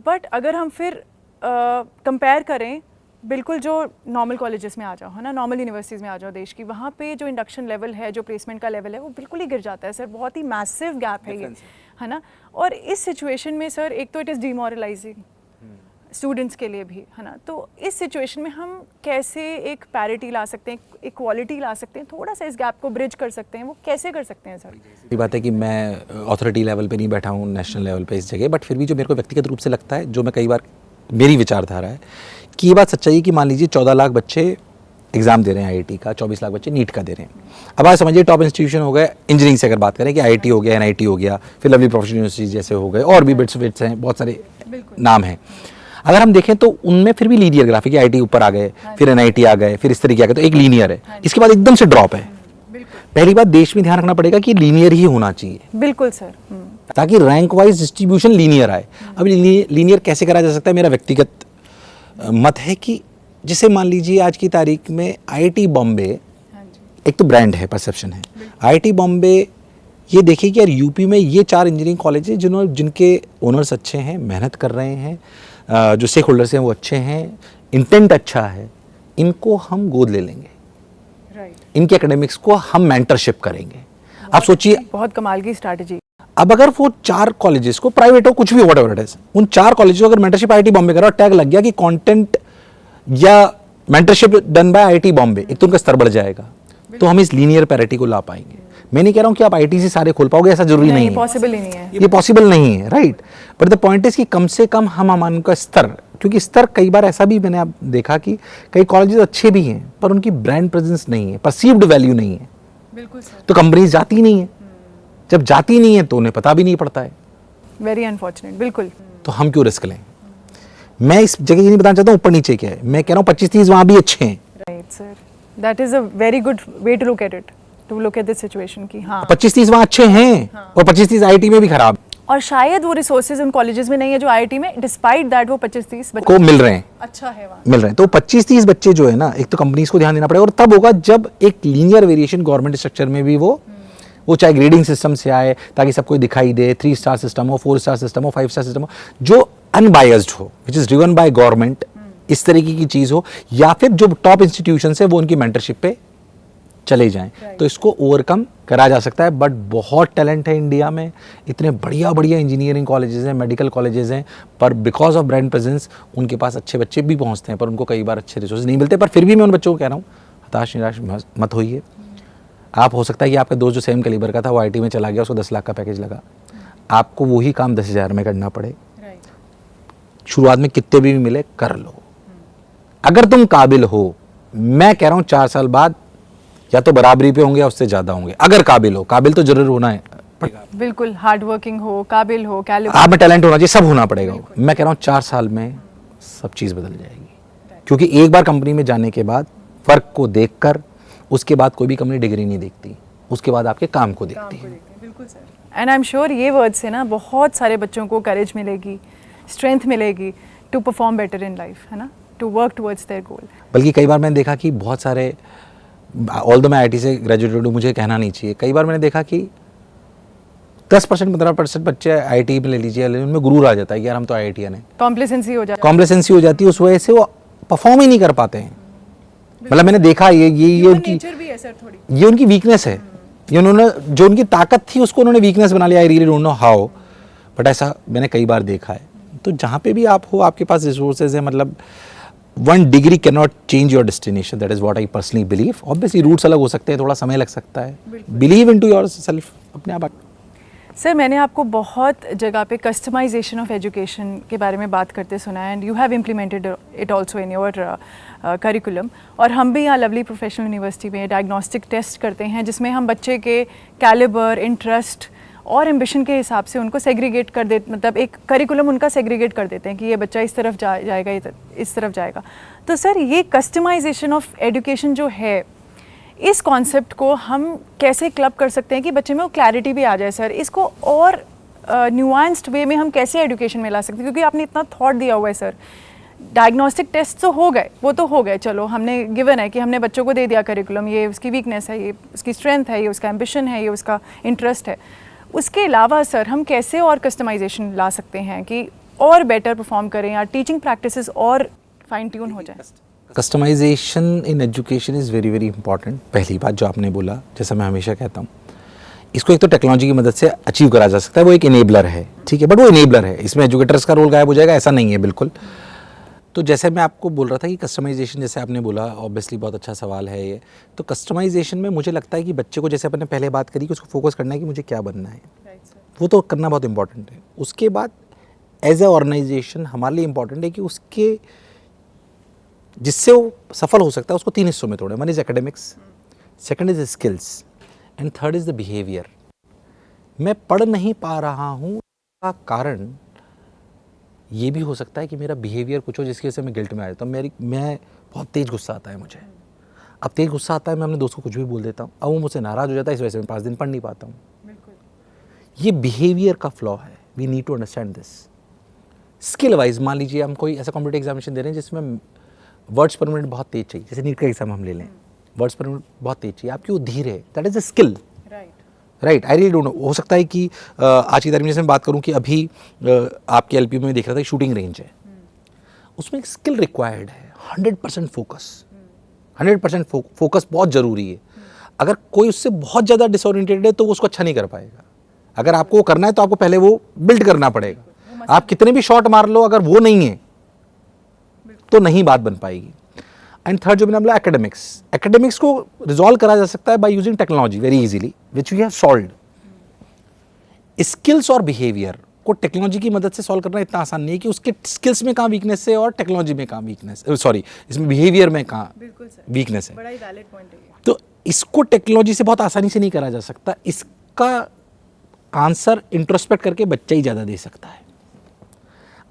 [SPEAKER 1] बट अगर हम फिर कंपेयर करें, बिल्कुल जो नॉर्मल कॉलेजेस में आ जाओ, है ना, नॉर्मल यूनिवर्सिटीज़ में आ जाओ देश की, वहाँ पे जो इंडक्शन लेवल है, जो प्लेसमेंट का लेवल है, वो बिल्कुल ही गिर जाता है सर। बहुत ही मैसिव गैप है ये, है ना। और इस सिचुएशन में सर, एक तो इट इज़ डिमोरलाइजिंग स्टूडेंट्स के लिए भी, है ना। तो इस सिचुएशन में हम कैसे एक पैरिटी ला सकते हैं, इक्वालिटी ला सकते हैं, थोड़ा सा इस गैप को ब्रिज कर सकते हैं, वो कैसे कर सकते हैं सर?
[SPEAKER 2] ये बात है कि मैं अथॉरिटी लेवल पे नहीं बैठा हूँ, नेशनल लेवल पे इस जगह, बट फिर भी जो मेरे को व्यक्तिगत रूप से लगता है, जो मैं कई बार मेरी विचारधारा है कि ये बात सच्चाई है कि मान लीजिए 14 लाख बच्चे एग्जाम दे रहे हैं IIT का, 24 लाख बच्चे नीट का दे रहे हैं। अब आप समझिए टॉप इंस्टीट्यूशन हो गए इंजीनियरिंग से, अगर बात करें कि IIT हो गया, NIT हो गया, फिर लवली प्रोफेशनल यूनिवर्सिटी जैसे हो गए, और भी बिट्स हैं, बहुत सारे नाम हैं। अगर हम देखें तो उनमें फिर भी लीनियर ग्राफ है कि IIT ऊपर आ गए, फिर NIT आ गए, फिर इस तरीके आ गए, तो एक लीनियर है। इसके बाद एकदम से ड्रॉप है। पहली बात, देश में ध्यान रखना पड़ेगा कि लीनियर ही होना चाहिए।
[SPEAKER 1] बिल्कुल सर।
[SPEAKER 2] ताकि रैंक वाइज डिस्ट्रीब्यूशन लीनियर आए। अब लीनियर कैसे करा जा सकता है? मेरा व्यक्तिगत मत है कि जैसे मान लीजिए आज की तारीख में IIT बॉम्बे, एक तो ब्रांड है, परसेप्शन है। IIT बॉम्बे, ये देखिए कि यार यूपी में ये 4 इंजीनियरिंग कॉलेज हैं जिनके ओनर्स अच्छे हैं, मेहनत कर रहे हैं, जो स्टेक होल्डर्स हैं वो अच्छे हैं, इंटेंट अच्छा है, इनको हम गोद ले लेंगे, इनके एकेडमिक्स को हम मेंटरशिप करेंगे। आप सोचिए,
[SPEAKER 1] बहुत कमाल की स्ट्रैटेजी।
[SPEAKER 2] अब अगर वो 4 कॉलेजेस को, प्राइवेट हो कुछ भी हो, व्हाटएवर इट इज, उन 4 कॉलेजेस को अगर मेंटरशिप IIT बॉम्बे करा और टैग लग गया कि कंटेंट या mentorship done by IIT Bombay, एक तो उनका स्तर बढ़ जाएगा, तो हम इस लीनियर पैरिटी को ला पाएंगे। मैं नहीं कह रहा हूं कि आप IIT से सारे खोल पाओगे, ऐसा जरूरी नहीं है,
[SPEAKER 1] पॉसिबल ही नहीं है,
[SPEAKER 2] ये पॉसिबल नहीं है, right. But the point is कि कम से कम हम उनका स्तर, क्योंकि स्तर कई बार ऐसा भी मैंने आप देखा कि कई कॉलेजेस अच्छे भी हैं पर उनकी ब्रांड प्रेजेंस नहीं है, परसीव्ड वैल्यू नहीं है।
[SPEAKER 1] बिल्कुल सर।
[SPEAKER 2] तो कंपनीज जाती नहीं है, जब जाती नहीं है तो उन्हें पता भी नहीं पड़ता है।
[SPEAKER 1] Very unfortunate. बिल्कुल।
[SPEAKER 2] तो हम क्यों रिस्क लें? मैं इस जगह ये नहीं बताना चाहता हूँ ऊपर नीचे क्या है, मैं कह रहा हूँ 25-30 वहां भी अच्छे हैं।
[SPEAKER 1] Right sir, that is a very good way to look at it, to look at this situation की। हाँ,
[SPEAKER 2] 25-30 वहां अच्छे हैं, और 25-30 IIT में भी खराब।
[SPEAKER 1] और शायद वो रिसोर्सेज उन कॉलेजेस में नहीं है जो आईआईटी में, डिस्पाइट दैट वो 25-30 बच्चे
[SPEAKER 2] को मिल रहे हैं,
[SPEAKER 1] अच्छा है वहाँ।
[SPEAKER 2] मिल रहे हैं। तो 25-30 बच्चे जो है ना, एक तो कंपनीज को ध्यान देना पड़ेगा, और तब होगा जब एक लीनियर वेरिएशन गवर्नमेंट स्ट्रक्चर में भी वो चाहे ग्रेडिंग सिस्टम से आए ताकि सबको दिखाई दे, 3 स्टार सिस्टम हो, 4 स्टार सिस्टम हो, 5 स्टार सिस्टम हो, जो अनबायस्ड हो, which is driven by government, इस तरीके की चीज हो, या फिर जो टॉप इंस्टीट्यूशन है वो उनकी मेंटरशिप पे चले जाएं, तो इसको ओवरकम करा जा सकता है। बट बहुत टैलेंट है इंडिया में, इतने बढ़िया बढ़िया इंजीनियरिंग कॉलेजेस हैं, मेडिकल कॉलेजेस हैं, पर बिकॉज ऑफ ब्रांड प्रेजेंस उनके पास अच्छे बच्चे भी पहुंचते हैं, पर उनको कई बार अच्छे रिसोर्स नहीं मिलते। पर फिर भी मैं उन बच्चों को कह रहा हूँ, हताश निराश मत होइए। आप हो सकता है कि आपका दोस्त जो सेम कैलिबर का था वो आईटी में चला गया, उसको 10 लाख का पैकेज लगा, आपको वही काम 10,000 में करना पड़े। शुरुआत में कितने भी मिले कर लो, अगर तुम काबिल हो। मैं कह रहा हूँ 4 साल बाद या तो बराबरी पे होंगे या उससे ज़्यादा होंगे, अगर काबिल हो। काबिल तो जरूर होना है,
[SPEAKER 1] बिल्कुल, हार्ड वर्किंग हो, काबिल हो, कैलिबर,
[SPEAKER 2] आप में टैलेंट होना चाहिए, सब होना पड़ेगा। मैं कह रहा हूँ 4 साल में सब चीज़ बदल जाएगी, क्योंकि एक बार कंपनी में जाने के बाद फ़र्क को देखकर उसके बाद कोई भी कंपनी डिग्री नहीं देखती, उसके बाद आपके काम को देखती है।
[SPEAKER 1] बिल्कुल sir. And I am sure ये वर्ड से ना बहुत सारे बच्चों को करेज मिलेगी, स्ट्रेंथ मिलेगी to perform better in life, है ना, to work towards their goal. बल्कि
[SPEAKER 2] कई बार मैंने देखा कि बहुत सारे, ऑल्दो मैं आईटी से ग्रेजुएटेड हूँ, मुझे कहना नहीं चाहिए, कई बार मैंने देखा कि 10% 15% बच्चे आईटी में ले लीजिए, उनमें गुरूर आ जाता है कि यार हम तो आईआईटीएन हैं,
[SPEAKER 1] कॉम्प्लेसेंसी हो
[SPEAKER 2] जाती है, उस वजह से वो परफॉर्म ही नहीं कर पाते हैं। मतलब मैंने देखा ये उनकी ये उनकी वीकनेस है, ये उन्होंने जो उनकी ताकत थी उसको उन्होंने वीकनेस बना लिया। आई really don't know how, but ऐसा मैंने कई बार देखा है। तो जहाँ पे भी आप हो, आपके पास रिसोर्सेज है, मतलब 1 degree can not change your destination, that is what I personally believe. Obviously routes अलग हो सकते हैं, थोड़ा समय लग सकता है, बिलीव इनटू योरसेल्फ, अपने आप।
[SPEAKER 1] सर, मैंने आपको बहुत जगह पे कस्टमाइजेशन ऑफ एजुकेशन के बारे में बात करते सुना है, and you have implemented it also in your curriculum. और हम भी यहाँ लवली प्रोफेशनल यूनिवर्सिटी में डायग्नोस्टिक टेस्ट करते हैं, जिसमें हम बच्चे के कैलिबर, इंटरेस्ट और एम्बिशन के हिसाब से उनको सेग्रीगेट कर देते, मतलब एक करिकुलम उनका सेग्रीगेट कर देते हैं कि ये बच्चा इस तरफ जाएगा, इस तरफ जाएगा। तो सर, ये कस्टमाइजेशन ऑफ एजुकेशन जो है, इस कॉन्सेप्ट को हम कैसे क्लब कर सकते हैं कि बच्चे में वो क्लैरिटी भी आ जाए सर? इसको और न्यूआंस्ड वे में हम कैसे एजुकेशन में ला सकते हैं? क्योंकि आपने इतना थॉट दिया हुआ है सर। डायग्नोस्टिक टेस्ट तो हो गए, वो तो हो गए, चलो हमने गिवन है कि हमने बच्चों को दे दिया करिकुलम, ये उसकी वीकनेस है, ये उसकी स्ट्रेंथ है, ये उसका एम्बिशन है, ये उसका इंटरेस्ट है। उसके अलावा सर हम कैसे और कस्टमाइजेशन ला सकते हैं कि और बेटर परफॉर्म करें या टीचिंग प्रैक्टिसेस और फाइन ट्यून हो जाए?
[SPEAKER 2] Customisation in education is very very important. पहली बात जो आपने बोला, जैसा मैं हमेशा कहता हूँ, इसको एक तो टेक्नोलॉजी की मदद से अचीव करा जा सकता है, वो एक इनेबलर है, ठीक है, बट वो इनेबलर है, इसमें एजुकेटर्स का रोल गायब हो जाएगा ऐसा नहीं है बिल्कुल। तो जैसे मैं आपको बोल रहा था कि कस्टमाइजेशन, जैसे आपने बोला, ऑब्वियसली बहुत अच्छा सवाल है ये। तो कस्टमाइजेशन में मुझे लगता है कि बच्चे को, जैसे अपने पहले बात करी कि उसको फोकस करना है कि मुझे क्या बनना है, वो तो करना बहुत इंपॉर्टेंट है। उसके बाद एज ए ऑर्गेनाइजेशन हमारे लिए इंपॉर्टेंट है कि उसके जिससे वो सफल हो सकता है उसको 3 हिस्सों में तोड़े। 1 is academics, 2nd is skills, and 3rd is the behaviour. मैं पढ़ नहीं पा रहा हूँ का कारण ये भी हो सकता है कि मेरा बिहेवियर कुछ हो जिसकी वजह से मैं गिल्ट में आ जाता हूँ। मैं बहुत तेज़ गुस्सा आता है मुझे, अब तेज़ गुस्सा आता है, मैं अपने दोस्त को कुछ भी बोल देता हूँ, अब वो मुझसे नाराज़ हो जाता है, इस वजह से मैं 5 दिन पढ़ नहीं पाता हूँ। ये बिहेवियर का फ्लॉ है, we need to understand this. Skill wise मान लीजिए हम कोई ऐसा कॉम्पिटेटिव एग्जामिनेशन दे रहे हैं जिसमें वर्ड्स पर मिनट बहुत तेज चाहिए, जैसे नीट का एग्जाम हम ले लें, वर्ड्स पर मिनट बहुत तेज चाहिए, आपकी वो धीर है, that is a skill, right. I really don't no, हो सकता है कि आज की तारीख में जैसे मैं बात करूं कि अभी आपके एलपी में देख रहा था कि शूटिंग रेंज है, उसमें एक स्किल रिक्वायर्ड है, 100% फोकस, 100% फोकस बहुत ज़रूरी है। अगर कोई उससे बहुत ज़्यादा डिसओरिएंटेड है तो वो उसको अच्छा नहीं कर पाएगा। अगर आपको वो करना है तो आपको पहले वो बिल्ड करना पड़ेगा। आप कितने भी शॉट मार लो, अगर वो नहीं है तो नहीं बात बन पाएगी। एंड 3rd जो मैंने बोला, एकेडमिक्स को रिजॉल्व करा जा सकता है by using technology very easily, which we have solved. Skills और बिहेवियर को टेक्नोलॉजी की मदद से सॉल्व करना इतना आसान नहीं है कि उसके स्किल्स में कहाँ वीकनेस है और टेक्नोलॉजी में कहाँ वीकनेस, सॉरी इसमें बिहेवियर में कहाँ वीकनेस है।
[SPEAKER 1] बड़ा ही वैलिड पॉइंट है।
[SPEAKER 2] तो इसको टेक्नोलॉजी से बहुत आसानी से नहीं करा जा सकता, इसका आंसर इंट्रोस्पेक्ट करके बच्चा ही ज़्यादा दे सकता है।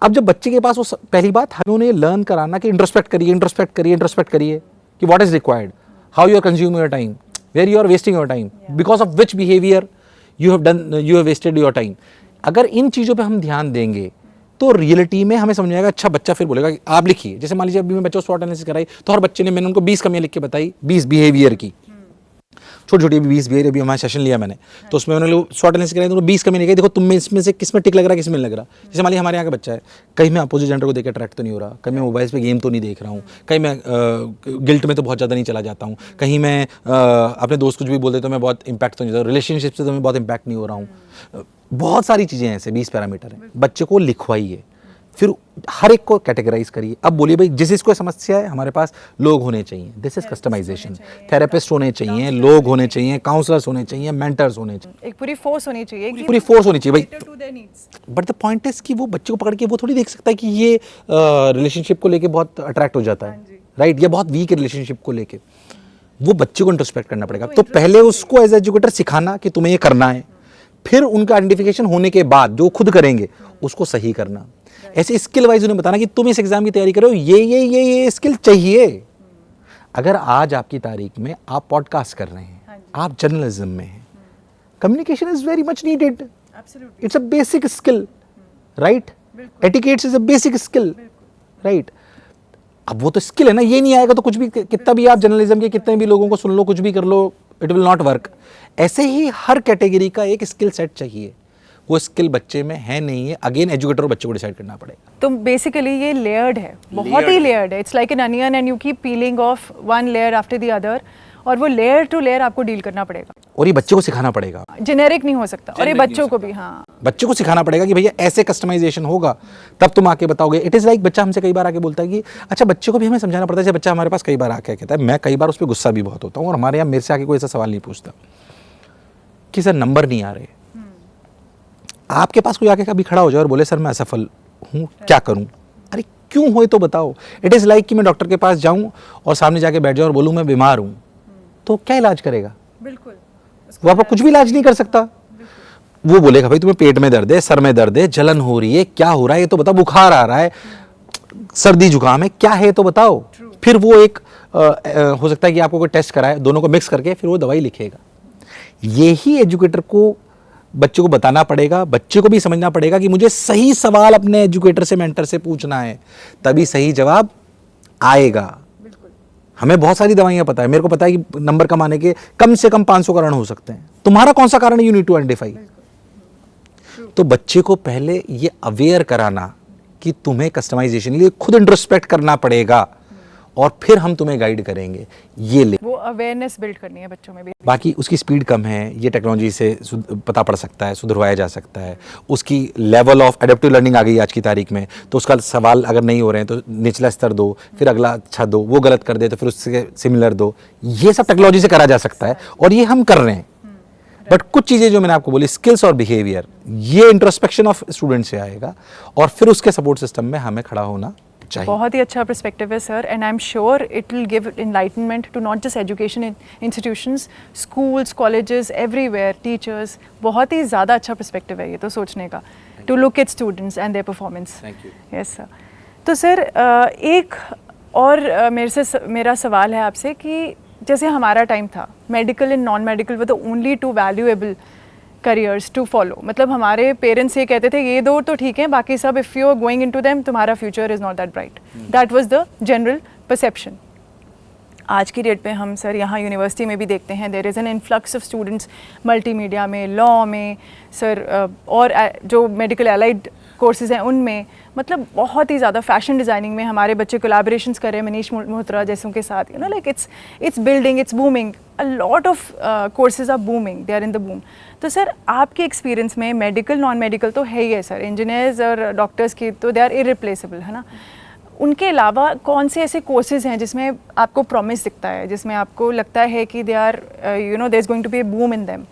[SPEAKER 2] अब जब बच्चे के पास वो पहली बात हमें उन्हें लर्न कराना कि इंट्रोस्पेक्ट करिए कि what is required, how you are consuming your time, where you are wasting your time, because of which behaviour you have wasted your time. अगर इन चीज़ों पे हम ध्यान देंगे तो रियलिटी में हमें समझ में आएगा। अच्छा बच्चा फिर बोलेगा कि आप लिखिए, जैसे मान लीजिए अभी मैं बच्चों को स्वॉट एनालिसिस कराई तो हर बच्चे ने, मैंने उनको 20 कमियां लिख के बताई, 20 बिहेवियर की, छोटी छोटी 20 बिहेवियर। अभी हमारा सेशन लिया मैंने तो उसमें मैंने स्वॉट एनालिसिस कराई तो 20 कमियां लिखाई, देखो तुम में इसमें से किस में टिक लग रहा है, किस में नहीं लग रहा। जैसे मान लीजिए हमारे यहाँ का बच्चा है, कहीं मैं अपोजिट जेंडर को देख के अट्रैक्ट तो नहीं हो रहा, कहीं मैं मोबाइल पे गेम तो नहीं देख रहा हूँ, कहीं मैं गिल्ट में तो बहुत ज़्यादा नहीं चला जाता हूँ, कहीं मैं अपने दोस्त कुछ भी बोल देता तो मैं बहुत इंपैक्ट तो नहीं होता, रिलेशनशिप से तो मैं बहुत इंपैक्ट नहीं हो रहा हूँ। बहुत सारी चीज़ें ऐसे 20 पैरामीटर हैं। बच्चे को लिखवाइए, फिर हर एक को कैटेगराइज करिए। अब बोलिए भाई जिस इसको समस्या है, हमारे पास लोग होने चाहिए, दिस इज कस्टमाइजेशन। थेरेपिस्ट होने चाहिए, लोग होने चाहिए, काउंसलर्स होने चाहिए, मेंटर्स होने चाहिए,
[SPEAKER 1] एक पूरी फोर्स होनी चाहिए,
[SPEAKER 2] पूरी फोर्स होनी चाहिए भाई। बट द पॉइंट इज कि वो बच्चे को पकड़ के वो थोड़ी देख सकता है कि ये रिलेशनशिप को लेके बहुत अट्रैक्ट हो जाता है, राइट, या बहुत वीक रिलेशनशिप को लेके। वो बच्चे को इंट्रोस्पेक्ट करना पड़ेगा। तो पहले उसको एज एजुकेटर सिखाना कि तुम्हें ये करना है, फिर उनका आइडेंटिफिकेशन होने के बाद जो खुद करेंगे उसको सही करना। ऐसे स्किल वाइज उन्हें बताना कि तुम इस एग्जाम की तैयारी करो, ये स्किल चाहिए। अगर आज आपकी तारीख में आप पॉडकास्ट कर रहे हैं, आप जर्नलिज्म में हैं, communication is very much needed, it's a basic skill, right, etiquettes is a basic skill, right. अब वो तो स्किल है ना, ये नहीं आएगा तो कुछ भी, कितना भी आप जर्नलिज्म के कितने भी लोगों को सुन लो, कुछ भी कर लो, इट विल नॉट वर्क। ऐसे ही हर कैटेगरी का एक स्किल सेट चाहिए, वो स्किल बच्चे में है नहीं है, अगेन एजुकेटर और बच्चे को डिसाइड करना पड़ेगा।
[SPEAKER 1] तो बेसिकली ये लेयर्ड है, बहुत ही लेयर्ड है। It's like an onion and you keep piling of one layer after the other, और वो लेयर टू लेयर आपको डील करना पड़ेगा,
[SPEAKER 2] और ये बच्चे को सिखाना पड़ेगा,
[SPEAKER 1] जेनेरिक नहीं हो सकता। और ये बच्चों को भी, हाँ,
[SPEAKER 2] बच्चे को सिखाना पड़ेगा कि भैया ऐसे कस्टमाइजेशन होगा, तब तुम आके बताओगे। इट इज लाइक बच्चा हमसे कई बार आके बोलता है कि अच्छा, बच्चे को भी हमें समझाना पड़ता है। जैसे बच्चा हमारे पास कई बार आके कहता है, मैं कई बार उस पर गुस्सा भी बहुत होता हूँ, और हमारे यहाँ मेरे से आके कोई ऐसा सवाल नहीं पूछता कि सर नंबर नहीं आ रहे। आपके पास कोई आके कभी खड़ा हो जाए और बोले सर मैं असफल हूँ, क्या करूँ? अरे क्यों हुए तो बताओ। इट इज़ लाइक कि मैं डॉक्टर के पास जाऊँ और सामने जाके बैठ जाऊँ और बोलूँ मैं बीमार हूँ, तो क्या इलाज करेगा?
[SPEAKER 1] बिल्कुल,
[SPEAKER 2] वो आपका कुछ भी इलाज नहीं कर सकता। वो बोलेगा भाई तुम्हें पेट में दर्द है, सर में दर्द है, जलन हो रही है, क्या हो रहा है ये तो बताओ, बुखार आ रहा है, सर्दी जुकाम है, क्या है तो बताओ। फिर वो एक हो सकता है कि आपको कोई टेस्ट कराए, दोनों को मिक्स करके फिर वो दवाई लिखेगा। यही एजुकेटर को बच्चे को बताना पड़ेगा, बच्चे को भी समझना पड़ेगा कि मुझे सही सवाल अपने एजुकेटर से, मेंटर से पूछना है, तभी सही जवाब आएगा। हमें बहुत सारी दवाइयां पता है, मेरे को पता है कि नंबर कम आने के कम से कम 500 कारण हो सकते हैं। तुम्हारा कौन सा कारण है, यू नीड टू आइडेंटिफाई। तो बच्चे को पहले ये अवेयर कराना कि तुम्हें कस्टमाइजेशन लिए खुद इंट्रोस्पेक्ट करना पड़ेगा, और फिर हम तुम्हें गाइड करेंगे। ये ले,
[SPEAKER 1] वो अवेयरनेस बिल्ड करनी है बच्चों में भी।
[SPEAKER 2] बाकी उसकी स्पीड कम है, ये टेक्नोलॉजी से पता पड़ सकता है, सुधरवाया जा सकता है। उसकी लेवल ऑफ एडेप्टिव लर्निंग आ गई आज की तारीख में, तो उसका सवाल अगर नहीं हो रहे हैं तो निचला स्तर दो, फिर अगला अच्छा दो, वो गलत कर दे तो फिर उससे सिमिलर दो। ये सब टेक्नोलॉजी से करा जा सकता है, और ये हम कर रहे हैं। बट कुछ चीज़ें जो मैंने आपको बोली, स्किल्स और बिहेवियर, ये इंट्रोस्पेक्शन ऑफ स्टूडेंट से आएगा, और फिर उसके सपोर्ट सिस्टम में हमें खड़ा होना चाहिए।
[SPEAKER 1] बहुत ही अच्छा पर्सपेक्टिव है sir, and I am sure it will give enlightenment to not just education institutions, schools, colleges, everywhere, teachers. बहुत ही ज़्यादा अच्छा पर्सपेक्टिव है ये तो सोचने का, to look at students and their performance.
[SPEAKER 2] Thank you.
[SPEAKER 1] Yes sir. तो सर एक और मेरा सवाल है आपसे कि जैसे हमारा टाइम था, medical and non medical were the only two valuable careers to follow. मतलब हमारे पेरेंट्स ये कहते थे ये दो तो ठीक है, बाकी सब if you are going into them तुम्हारा future is not that bright. That was the general perception. आज की डेट पे हम सर यहाँ यूनिवर्सिटी में भी देखते हैं, there is an influx of students multimedia में, लॉ में सर, और जो मेडिकल एलाइड कोर्सेज हैं उनमें, मतलब बहुत ही ज़्यादा फैशन डिज़ाइनिंग में हमारे बच्चे कोलैबोरेशंस कर रहे हैं मनीष मोहत्रा जैसों के साथ, you know, like it's building, it's booming, a lot of courses are booming, they are in the boom. तो सर आपके एक्सपीरियंस में मेडिकल नॉन मेडिकल तो है ही है सर, इंजीनियर्स और डॉक्टर्स की तो दे आर इरिप्लेसेबल, है ना। उनके अलावा कौन से ऐसे कोर्सेज हैं जिसमें आपको प्रॉमिस दिखता है, जिसमें आपको लगता है कि they are, you know, there is going to be a boom in them?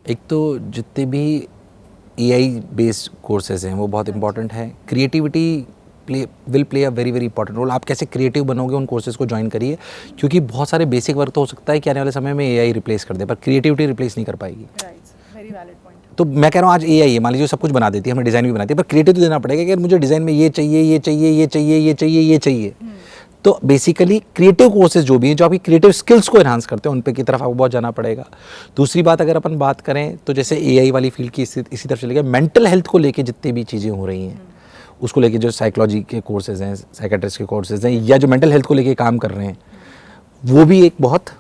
[SPEAKER 2] एक तो जितने भी AI बेस्ड कोर्सेज हैं वो बहुत इंपॉर्टेंट है। Creativity will play a very very important role. आप कैसे क्रिएटिव बनोगे, उन कोर्सेज को ज्वाइन करिए, क्योंकि बहुत सारे बेसिक वर्क तो हो सकता है कि आने वाले समय में AI रिप्लेस कर दे, पर क्रिएटिविटी रिप्लेस नहीं कर पाएगी।
[SPEAKER 1] Very valid point.
[SPEAKER 2] तो मैं कह रहा हूँ आज AI है, मान लीजिए सब कुछ बना देती है, हमें डिज़ाइन भी बनाती है, पर क्रिएटिव तो देना पड़ेगा कि मुझे डिज़ाइन में ये चाहिए, ये चाहिए, ये चाहिए, ये चाहिए, ये चाहिए, तो बेसिकली क्रिएटिव कोर्सेज जो भी हैं, जो आपकी क्रिएटिव स्किल्स को एनहांस करते हैं, उन पे की तरफ आपको बहुत जाना पड़ेगा। दूसरी बात अगर अपन बात करें तो जैसे एआई वाली फील्ड की इसी तरफ चले गए, मेंटल हेल्थ को लेके जितनी भी चीज़ें हो रही हैं, उसको लेके जो साइकोलॉजी के कोर्सेज हैं, साइकेट्रिस्ट के कोर्सेज हैं, या जो मेंटल हेल्थ को लेके काम कर रहे हैं, वो भी एक बहुत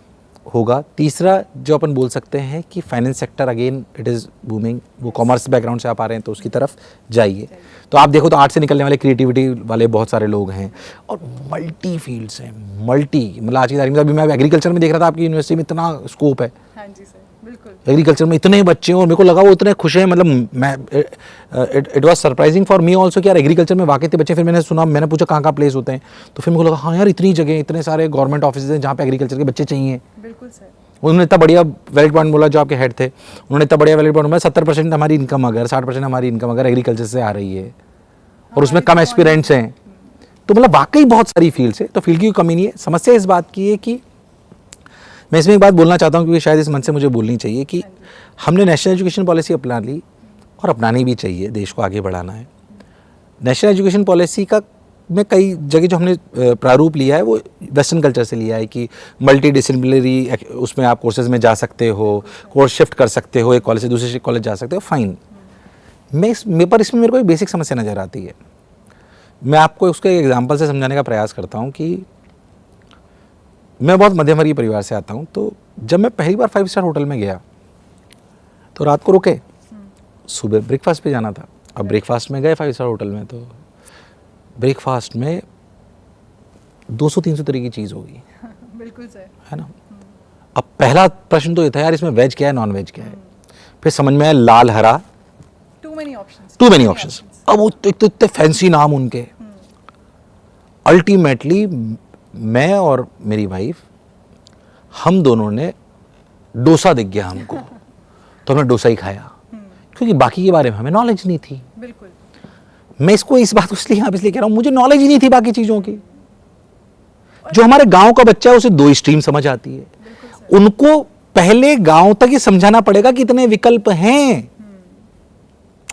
[SPEAKER 2] होगा। तीसरा जो अपन बोल सकते हैं कि finance sector again it is booming, वो कॉमर्स बैकग्राउंड से आप आ रहे हैं तो उसकी तरफ जाइए। तो आप देखो तो आर्ट से निकलने वाले क्रिएटिविटी वाले बहुत सारे लोग हैं, और मल्टी फील्ड्स हैं, मतलब आज की तारीख में अभी मैं एग्रीकल्चर में देख रहा था, आपकी यूनिवर्सिटी में इतना स्कोप है।
[SPEAKER 1] हाँ जी सर, बिल्कुल।
[SPEAKER 2] एग्रीकल्चर में इतने बच्चे हैं और मेरे को लगा वो इतने खुश हैं, मतलब मैं it was surprising for me also कि यार एग्रीकल्चर में वाकई थे बच्चे। फिर मैंने सुना, मैंने पूछा कहाँ प्लेस होते हैं, तो फिर मेरे को लगा हाँ यार इतनी जगह, इतने सारे गवर्नमेंट ऑफिस हैं जहाँ पे एग्रीकल्चर के बच्चे चाहिए।
[SPEAKER 1] बिल्कुल सर।
[SPEAKER 2] उन्होंने इतना बढ़िया वैलिड पॉइंट बोला, जो आपके हेड थे उन्होंने इतना बढ़िया वैलिड पॉइंट बोला, 70% हमारी इनकम अगर 60% हमारी इनकम अगर एग्रीकल्चर से आ रही है और उसमें कम एस्पिरेंट्स हैं, तो मतलब वाकई बहुत सारी फील्ड्स है, तो फील्ड की कमी नहीं है। समस्या इस बात की है कि मैं इसमें एक बात बोलना चाहता हूँ, क्योंकि शायद इस मन से मुझे बोलनी चाहिए कि हमने नेशनल एजुकेशन पॉलिसी अपना ली, और अपनानी भी चाहिए, देश को आगे बढ़ाना है। नेशनल एजुकेशन पॉलिसी का में कई जगह जो हमने प्रारूप लिया है वो वेस्टर्न कल्चर से लिया है कि मल्टी डिसिप्लिनरी, उसमें आप कोर्सेज में जा सकते हो, कोर्स शिफ्ट कर सकते हो, एक कॉलेज से दूसरे कॉलेज जा सकते हो, फाइन। इसमें मेरे को एक बेसिक समस्या नज़र आती है। मैं आपको उसके एग्जांपल से समझाने का प्रयास करता हूँ कि मैं बहुत मध्यम वर्गीय परिवार से आता हूँ। तो जब मैं पहली बार 5 स्टार होटल में गया तो रात को रुके, सुबह ब्रेकफास्ट पे जाना था। अब ब्रेकफास्ट में गए 5 स्टार होटल में, तो ब्रेकफास्ट में 200-300 तरह की चीज़ होगी।
[SPEAKER 1] बिल्कुल सर,
[SPEAKER 2] है ना। अब पहला प्रश्न तो ये था यार इसमें वेज क्या है, नॉन वेज क्या है। फिर समझ में आया लाल हरा,
[SPEAKER 1] टू मेनी ऑप्शंस। अब वो
[SPEAKER 2] इतने फैंसी नाम उनके। अल्टीमेटली मैं और मेरी वाइफ, हम दोनों ने डोसा दिख गया हमको, तो हमने डोसा ही खाया, क्योंकि बाकी के बारे में हमें नॉलेज नहीं थी।
[SPEAKER 1] बिल्कुल।
[SPEAKER 2] मैं इस बात को इसलिए कह रहा हूँ, मुझे नॉलेज ही नहीं थी बाकी चीज़ों की। जो हमारे गांव का बच्चा है उसे 2 स्ट्रीम समझ आती है, उनको पहले गांव तक ये समझाना पड़ेगा कि इतने विकल्प हैं,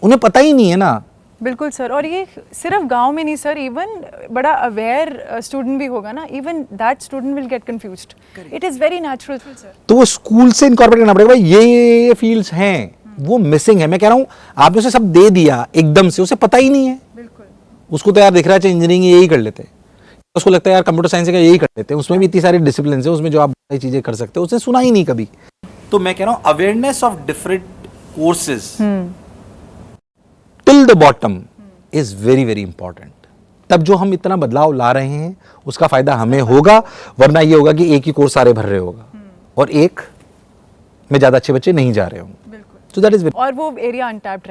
[SPEAKER 2] उन्हें पता ही नहीं है ना।
[SPEAKER 1] बिल्कुल सर, और ये सिर्फ गांव में नहीं सर, इवन बड़ा अवेयर स्टूडेंट भी होगा ना, even that student will get confused. It is very natural sir.
[SPEAKER 2] तो वो स्कूल से इनकॉर्पोरेट करना पड़ेगा, भाई ये फील्ड्स हैं, वो मिसिंग है। मैं कह रहा हूँ आपने उसे सब दे दिया एकदम से, उसे पता ही नहीं है।
[SPEAKER 1] बिल्कुल।
[SPEAKER 2] उसको तो यार दिख रहा है चाहे इंजीनियरिंग यही कर लेते हैं, उसको लगता है यार कंप्यूटर साइंस का यही कर लेते हैं, उसमें भी इतनी सारी डिसिप्लिन है, उसमें जो आप बहुत सारी चीज़ें कर सकते हो, उसने सुना ही नहीं कभी। तो मैं कह रहा हूँ awareness of different courses till the bottom is very very important. तब जो हम इतना बदलाव ला रहे हैं उसका फायदा हमें होगा, वरना ये होगा कि एक ही कोर्स सारे भर रहे होगा और एक में ज़्यादा अच्छे बच्चे नहीं जा रहे होंगे। So that is
[SPEAKER 1] और वो एरिया अनटैप्ड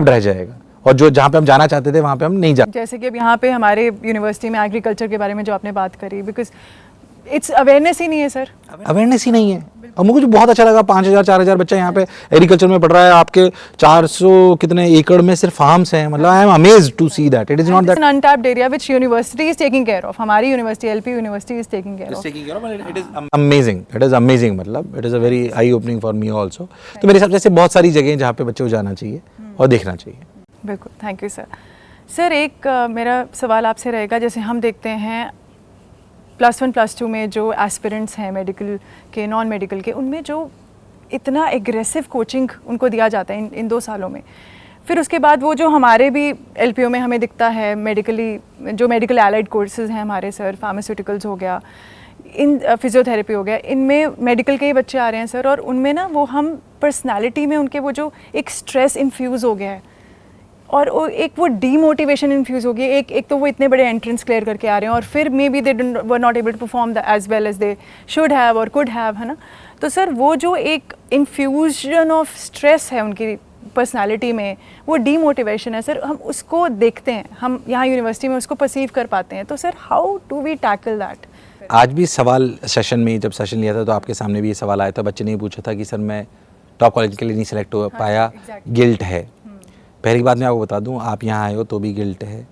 [SPEAKER 2] रह जाएगा, और जो जहाँ पे हम जाना चाहते थे वहाँ पे हम नहीं जा।
[SPEAKER 1] जैसे कि अब यहाँ पे हमारे यूनिवर्सिटी में एग्रीकल्चर के बारे में जो आपने बात करी, बिकॉज इट्स अवेयरनेस ही नहीं है सर,
[SPEAKER 2] अवेयरनेस ही नहीं है। और मुझे बहुत अच्छा लगा, 5,000-4,000 बच्चा यहाँ पे एग्रीकल्चर में पढ़ रहा है, आपके 400 कितने एकड़ में सिर्फ फार्म्स हैं। मतलब I am amazed to see that it is not that
[SPEAKER 1] an untapped area which university is taking care of. हमारी university LP university is taking care of.
[SPEAKER 2] It is amazing, मतलब it is a very eye opening for me also. तो मेरे हिसाब से बहुत सारी जगह जहाँ पे बच्चे को जाना चाहिए और देखना चाहिए।
[SPEAKER 1] बिल्कुल, थैंक यू सर। सर एक मेरा सवाल आपसे रहेगा, जैसे हम देखते हैं +1 +2 में जो एस्पिरेंट्स हैं मेडिकल के, नॉन मेडिकल के, उनमें जो इतना एग्रेसिव कोचिंग उनको दिया जाता है इन 2 सालों में, फिर उसके बाद वो जो हमारे भी एलपीओ में हमें दिखता है मेडिकली, जो मेडिकल एलाइड कोर्सेज हैं हमारे सर, फार्मास्यूटिकल्स हो गया, इन फिजियोथेरेपी हो गया, इनमें मेडिकल के ही बच्चे आ रहे हैं सर, और उनमें ना वो हम पर्सनालिटी में उनके वो जो एक स्ट्रेस इन्फ्यूज़ हो गया है, और एक वो डीमोटिवेशन इन्फ्यूज़ हो गई है। एक तो वो इतने बड़े एंट्रेंस क्लियर करके आ रहे हैं और फिर maybe they were not able to perform as well as they should have और कुड हैव, है ना। तो सर वो जो एक इन्फ्यूजन ऑफ स्ट्रेस है उनकी पर्सनालिटी में, वो डीमोटिवेशन है सर, हम उसको देखते हैं, हम यहाँ यूनिवर्सिटी में उसको परसीव कर पाते हैं। तो sir how do we tackle that?
[SPEAKER 2] आज भी सवाल सेशन में, जब सेशन लिया था तो आपके सामने भी ये सवाल आया था, बच्चे ने ये पूछा था कि सर मैं टॉप कॉलेज के लिए नहीं सिलेक्ट हो पाया, गिल्ट है। पहली बात मैं आपको बता दूं, आप यहाँ आए हो तो भी गिल्ट है,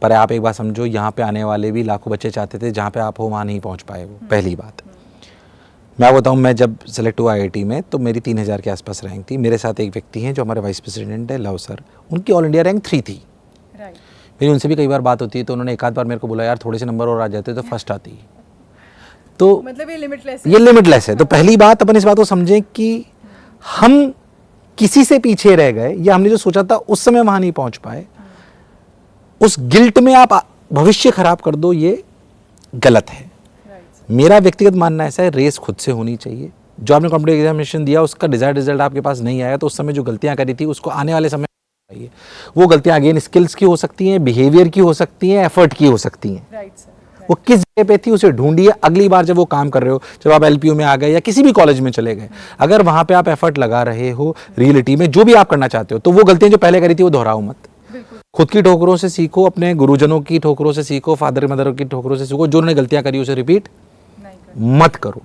[SPEAKER 2] पर आप एक बात समझो, यहाँ पे आने वाले भी लाखों बच्चे चाहते थे, जहाँ पे आप हो वहाँ नहीं पहुँच पाए वो। पहली बात मैं आपको बताऊँ, मैं जब सेलेक्ट हुआ IIT में तो मेरी 3,000 के आसपास रैंक थी। मेरे साथ एक व्यक्ति हैं जो हमारे वाइस प्रेसिडेंट है, लव सर, उनकी ऑल इंडिया रैंक 3 थी। मेरी उनसे भी कई बार बात होती है तो उन्होंने एक आध बार मेरे को बोला यार थोड़े से नंबर और आ जाते तो फर्स्ट आती। तो
[SPEAKER 1] मतलब
[SPEAKER 2] ये लिमिटलेस है। तो पहली बात अपन इस बात को समझें कि हम किसी से पीछे रह गए या हमने जो सोचा था उस समय वहां नहीं पहुंच पाए, उस गिल्ट में आप भविष्य खराब कर दो, ये गलत है। मेरा व्यक्तिगत मानना ऐसा है, रेस खुद से होनी चाहिए। जो आपने कॉम्पिटिटिव एग्जामिनेशन दिया उसका डिजायर्ड रिजल्ट आपके पास नहीं आया तो उस समय जो गलतियां करी थी उसको आने वाले समय चाहिए। वो गलतियां अगेन स्किल्स की हो सकती हैं, बिहेवियर की हो सकती हैं, एफर्ट की हो सकती हैं। वो किस जगह पे थी उसे ढूंढिए। अगली बार जब वो काम कर रहे हो, जब आप एलपीयू में आ गए या किसी भी कॉलेज में चले गए, अगर वहां पे आप एफर्ट लगा रहे हो रियलिटी में जो भी आप करना चाहते हो, तो वो गलतियां जो पहले करी थी वो दोहराओ मत। खुद की ठोकरों से सीखो, अपने गुरुजनों की ठोकरों से सीखो, फादर मदर की ठोकरों से सीखो। जो उन्होंने गलतियां करी उसे रिपीट मत करो।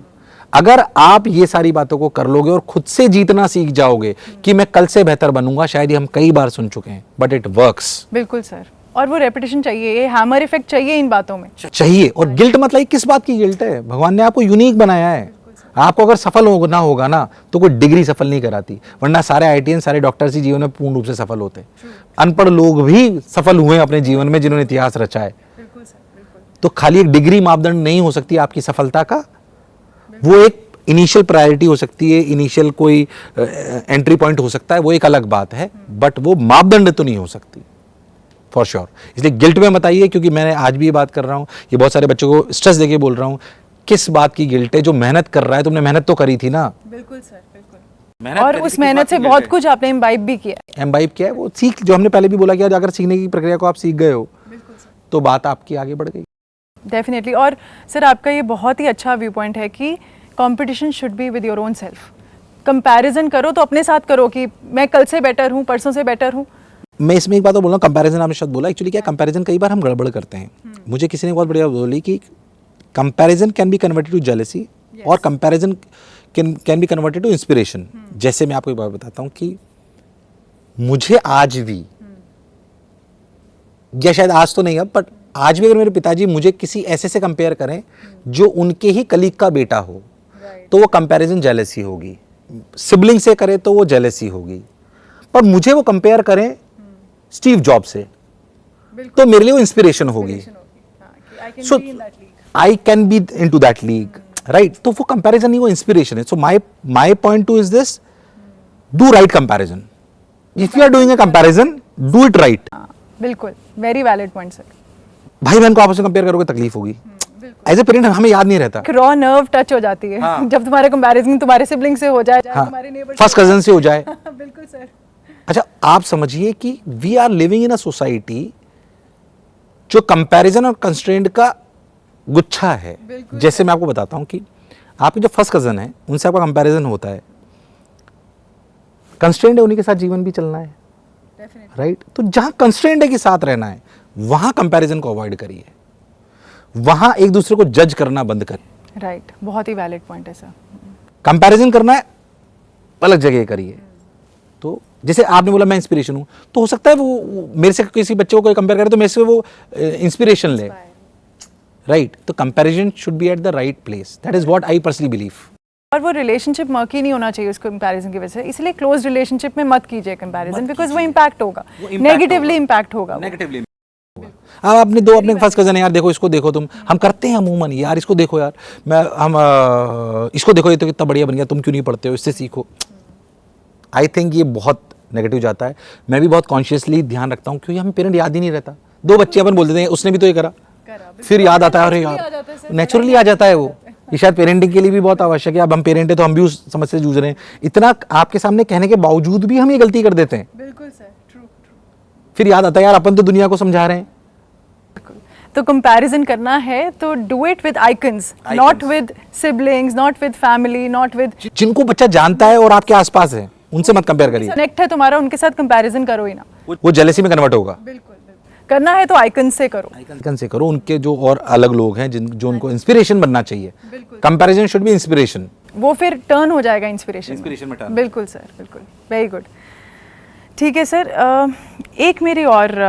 [SPEAKER 2] अगर आप ये सारी बातों को कर लोगे और खुद से जीतना सीख जाओगे कि मैं कल से बेहतर बनूंगा, शायद ये हम कई बार सुन चुके हैं, बट इट वर्क्स।
[SPEAKER 1] बिल्कुल सर, और वो रेपिटेशन चाहिए, ये हैमर इफेक्ट चाहिए इन बातों में
[SPEAKER 2] चाहिए। और गिल्ट मतलब किस बात की गिल्ट है? भगवान ने आपको यूनिक बनाया है। आपको अगर सफल होना होगा ना तो कोई डिग्री सफल नहीं कराती, वरना सारे आईटीएन सारे डॉक्टर्स ही जीवन में पूर्ण रूप से सफल होते हैं। अनपढ़ लोग भी सफल हुए अपने जीवन में जिन्होंने इतिहास रचा है। तो खाली एक डिग्री मापदंड नहीं हो सकती आपकी सफलता का। वो एक इनिशियल प्रायोरिटी हो सकती है, इनिशियल कोई एंट्री पॉइंट हो सकता है, वो एक अलग बात है, बट वो मापदंड तो नहीं हो सकती फॉर श्योर। इसलिए गिल्ट में मत आइए, क्योंकि मैंने आज भी ये बात कर रहा हूँ, ये बहुत सारे बच्चों को स्ट्रेस देके बोल रहा हूँ। किस बात की गिल्ट है? जो मेहनत कर रहा है, तुमने मेहनत तो करी थी ना।
[SPEAKER 1] बिल्कुल सर, बिल्कुल। और उस मेहनत से बहुत कुछ आपने इम्बाइब भी किया।
[SPEAKER 2] इम्बाइब किया है, वो सीख, जो हमने पहले भी बोला कि अगर सीखने की प्रक्रिया को आप सीख गए हो तो बात आपकी आगे बढ़ गई।
[SPEAKER 1] डेफिनेटली। और सर आपका ये बहुत ही अच्छा व्यू पॉइंट है कि competition should be with your own self. Comparison करो तो अपने साथ करो कि मैं कल से बेटर हूँ, परसों से बेटर हूँ।
[SPEAKER 2] मैं इसमें एक बात और बोल रहा हूँ, कंपैरिजन आपने शब्द बोला, एक्चुअली क्या कंपैरिजन कई बार हम गड़बड़ करते हैं। मुझे किसी ने बहुत बढ़िया बोली कि comparison can be converted to jealousy और comparison can be converted to inspiration. जैसे मैं आपको एक बात बताता हूँ कि मुझे आज भी, या शायद आज तो नहीं अब, बट आज भी अगर मेरे पिताजी मुझे किसी ऐसे से कंपेयर करें जो उनके ही कलीग का बेटा हो, तो वो कंपैरिजन जेलसी होगी। सिबलिंग से करे तो वो जेलसी होगी, पर मुझे वो कंपेयर करें स्टीव जॉब से तो मेरे लिए वो इंस्पिरेशन होगी। So I can be into that league, right? तो वो कंपैरिजन नहीं, वो इंस्पिरेशन है। So my point too is this, do right comparison. If you are doing a comparison, do it right.
[SPEAKER 1] बिल्कुल, वेरी वैलिड पॉइंट सर।
[SPEAKER 2] भाई बहन को आपस में कंपेयर करोगे तकलीफ होगी। एज ए पेरेंट हमें याद नहीं रहता,
[SPEAKER 1] रॉ नर्व टच हो जाती है। हाँ। जब तुम्हारे कंपैरिजन तुम्हारे सिबलिंग से हो जाए, हाँ। तुम्हारे नेबर
[SPEAKER 2] फर्स्ट कजन से हो जाए।
[SPEAKER 1] बिल्कुल सर।
[SPEAKER 2] अच्छा, आप समझिए कि we are living in a society जो कंपैरिजन और कंस्ट्रेंट का गुच्छा है। जैसे मैं आपको बताता हूं कि आपके जो फर्स्ट कजन है उनसे आपका कंपैरिजन होता है, कंस्ट्रेंट है, उन्हीं के साथ जीवन भी चलना है, राइट? तो जहां कंस्ट्रेंट है कि साथ रहना है, वहां कंपैरिजन को अवॉइड करिए, वहां एक दूसरे को जज करना बंद करिए।
[SPEAKER 1] राइट, बहुत ही वैलिड पॉइंट है सर।
[SPEAKER 2] कंपैरिजन करना है अलग जगह करिए। तो जैसे आपने बोला मैं इंस्पिरेशन हूं, तो हो सकता है वो मेरे से किसी बच्चे को कोई कंपेयर करे तो मेरे से वो इंस्पिरेशन ले, राइट? तो comparison should be at the right place. That is what I personally believe.
[SPEAKER 1] और वो रिलेशनशिप मर्की नहीं होना चाहिए उस कंपैरिजन की वजह से, इसलिए क्लोज रिलेशनशिप में मत कीजिए कंपैरिजन, बिकॉज वो इम्पैक्ट होगा, नेगेटिवली इम्पैक्ट होगा।
[SPEAKER 2] अब अपने दो अपने फर्स्ट कजन है, यार देखो इसको, देखो तुम, हम करते हैं अमूमन, यार इसको देखो, यार इसको देखो, ये तो कितना बढ़िया बन गया, तुम क्यों नहीं पढ़ते हो, इससे सीखो। आई थिंक ये बहुत नेगेटिव जाता है। मैं भी बहुत कॉन्शियसली ध्यान रखता हूँ, क्योंकि हमें पेरेंट याद ही नहीं रहता। दो बच्चे अपन बोल देते हैं उसने भी तो ये करा, फिर याद आता है, अरे यार नेचुरली आ जाता है वो। ये शायद पेरेंटिंग के लिए भी बहुत आवश्यक है। अब हम पेरेंट है तो हम भी उस समस्या से जूझ रहे हैं, इतना आपके सामने कहने के बावजूद भी हम ये गलती कर देते हैं।
[SPEAKER 1] बिल्कुल सर, ट्रू।
[SPEAKER 2] फिर याद आता है यार अपन तो दुनिया को समझा रहे हैं।
[SPEAKER 1] तो कंपैरिजन करना है तो do it with icons, not with siblings, not with family, not with
[SPEAKER 2] जिनको बच्चा जानता है और आपके आसपास है, उनसे मत कंपेयर करिए।
[SPEAKER 1] कनेक्ट है तुम्हारा, उनके साथ कंपैरिजन करो ही ना,
[SPEAKER 2] वो जेलसी में कन्वर्ट होगा।
[SPEAKER 1] बिल्कुल। करना है तो आइकन से करो,
[SPEAKER 2] आइकन से करो, उनके जो और अलग लोग हैं जो उनको इंस्पिरेशन बनना चाहिए। कंपैरिजन शुड बी इंस्पिरेशन,
[SPEAKER 1] वो फिर टर्न हो जाएगा इंस्पिरेशन
[SPEAKER 2] में टर्न।
[SPEAKER 1] बिल्कुल सर, बिल्कुल, वेरी गुड। ठीक है सर, एक मेरी और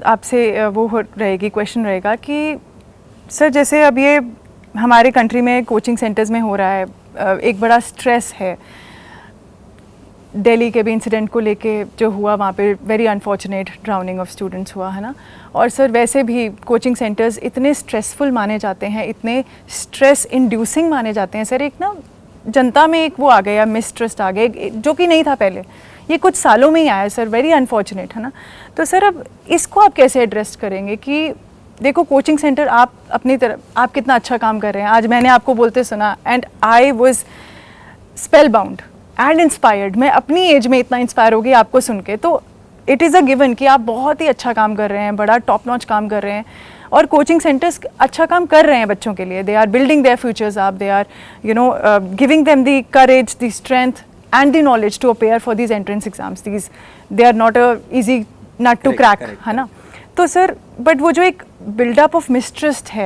[SPEAKER 1] आपसे वो रहेगी, क्वेश्चन रहेगा कि सर जैसे अब ये हमारे कंट्री में कोचिंग सेंटर्स में हो रहा है, एक बड़ा स्ट्रेस है, दिल्ली के भी इंसिडेंट को लेके जो हुआ वहाँ पे very unfortunate drowning of students हुआ है ना। और सर वैसे भी कोचिंग सेंटर्स इतने स्ट्रेसफुल माने जाते हैं, इतने स्ट्रेस इंड्यूसिंग माने जाते हैं सर। एक ना जनता में एक वो आ गया, मिसट्रस्ट आ गया, जो कि नहीं था पहले, ये कुछ सालों में ही आया सर, वेरी अनफॉर्चुनेट है ना। तो सर अब इसको आप कैसे एड्रेस करेंगे कि देखो कोचिंग सेंटर आप अपनी तरफ आप कितना अच्छा काम कर रहे हैं। आज मैंने आपको बोलते सुना and I was spell bound and inspired. मैं अपनी एज में इतना इंस्पायर हो गई आपको सुन के। तो इट इज़ अ गिवन कि आप बहुत ही अच्छा काम कर रहे हैं, बड़ा टॉप नॉच काम कर रहे हैं और कोचिंग सेंटर्स अच्छा काम कर रहे हैं बच्चों के लिए। They are building their futures up, they are giving them the courage, the strength and the knowledge to appear for these entrance exams. They are not a easy nut to crack, है ना। तो sir but वो जो एक buildup of mistrust है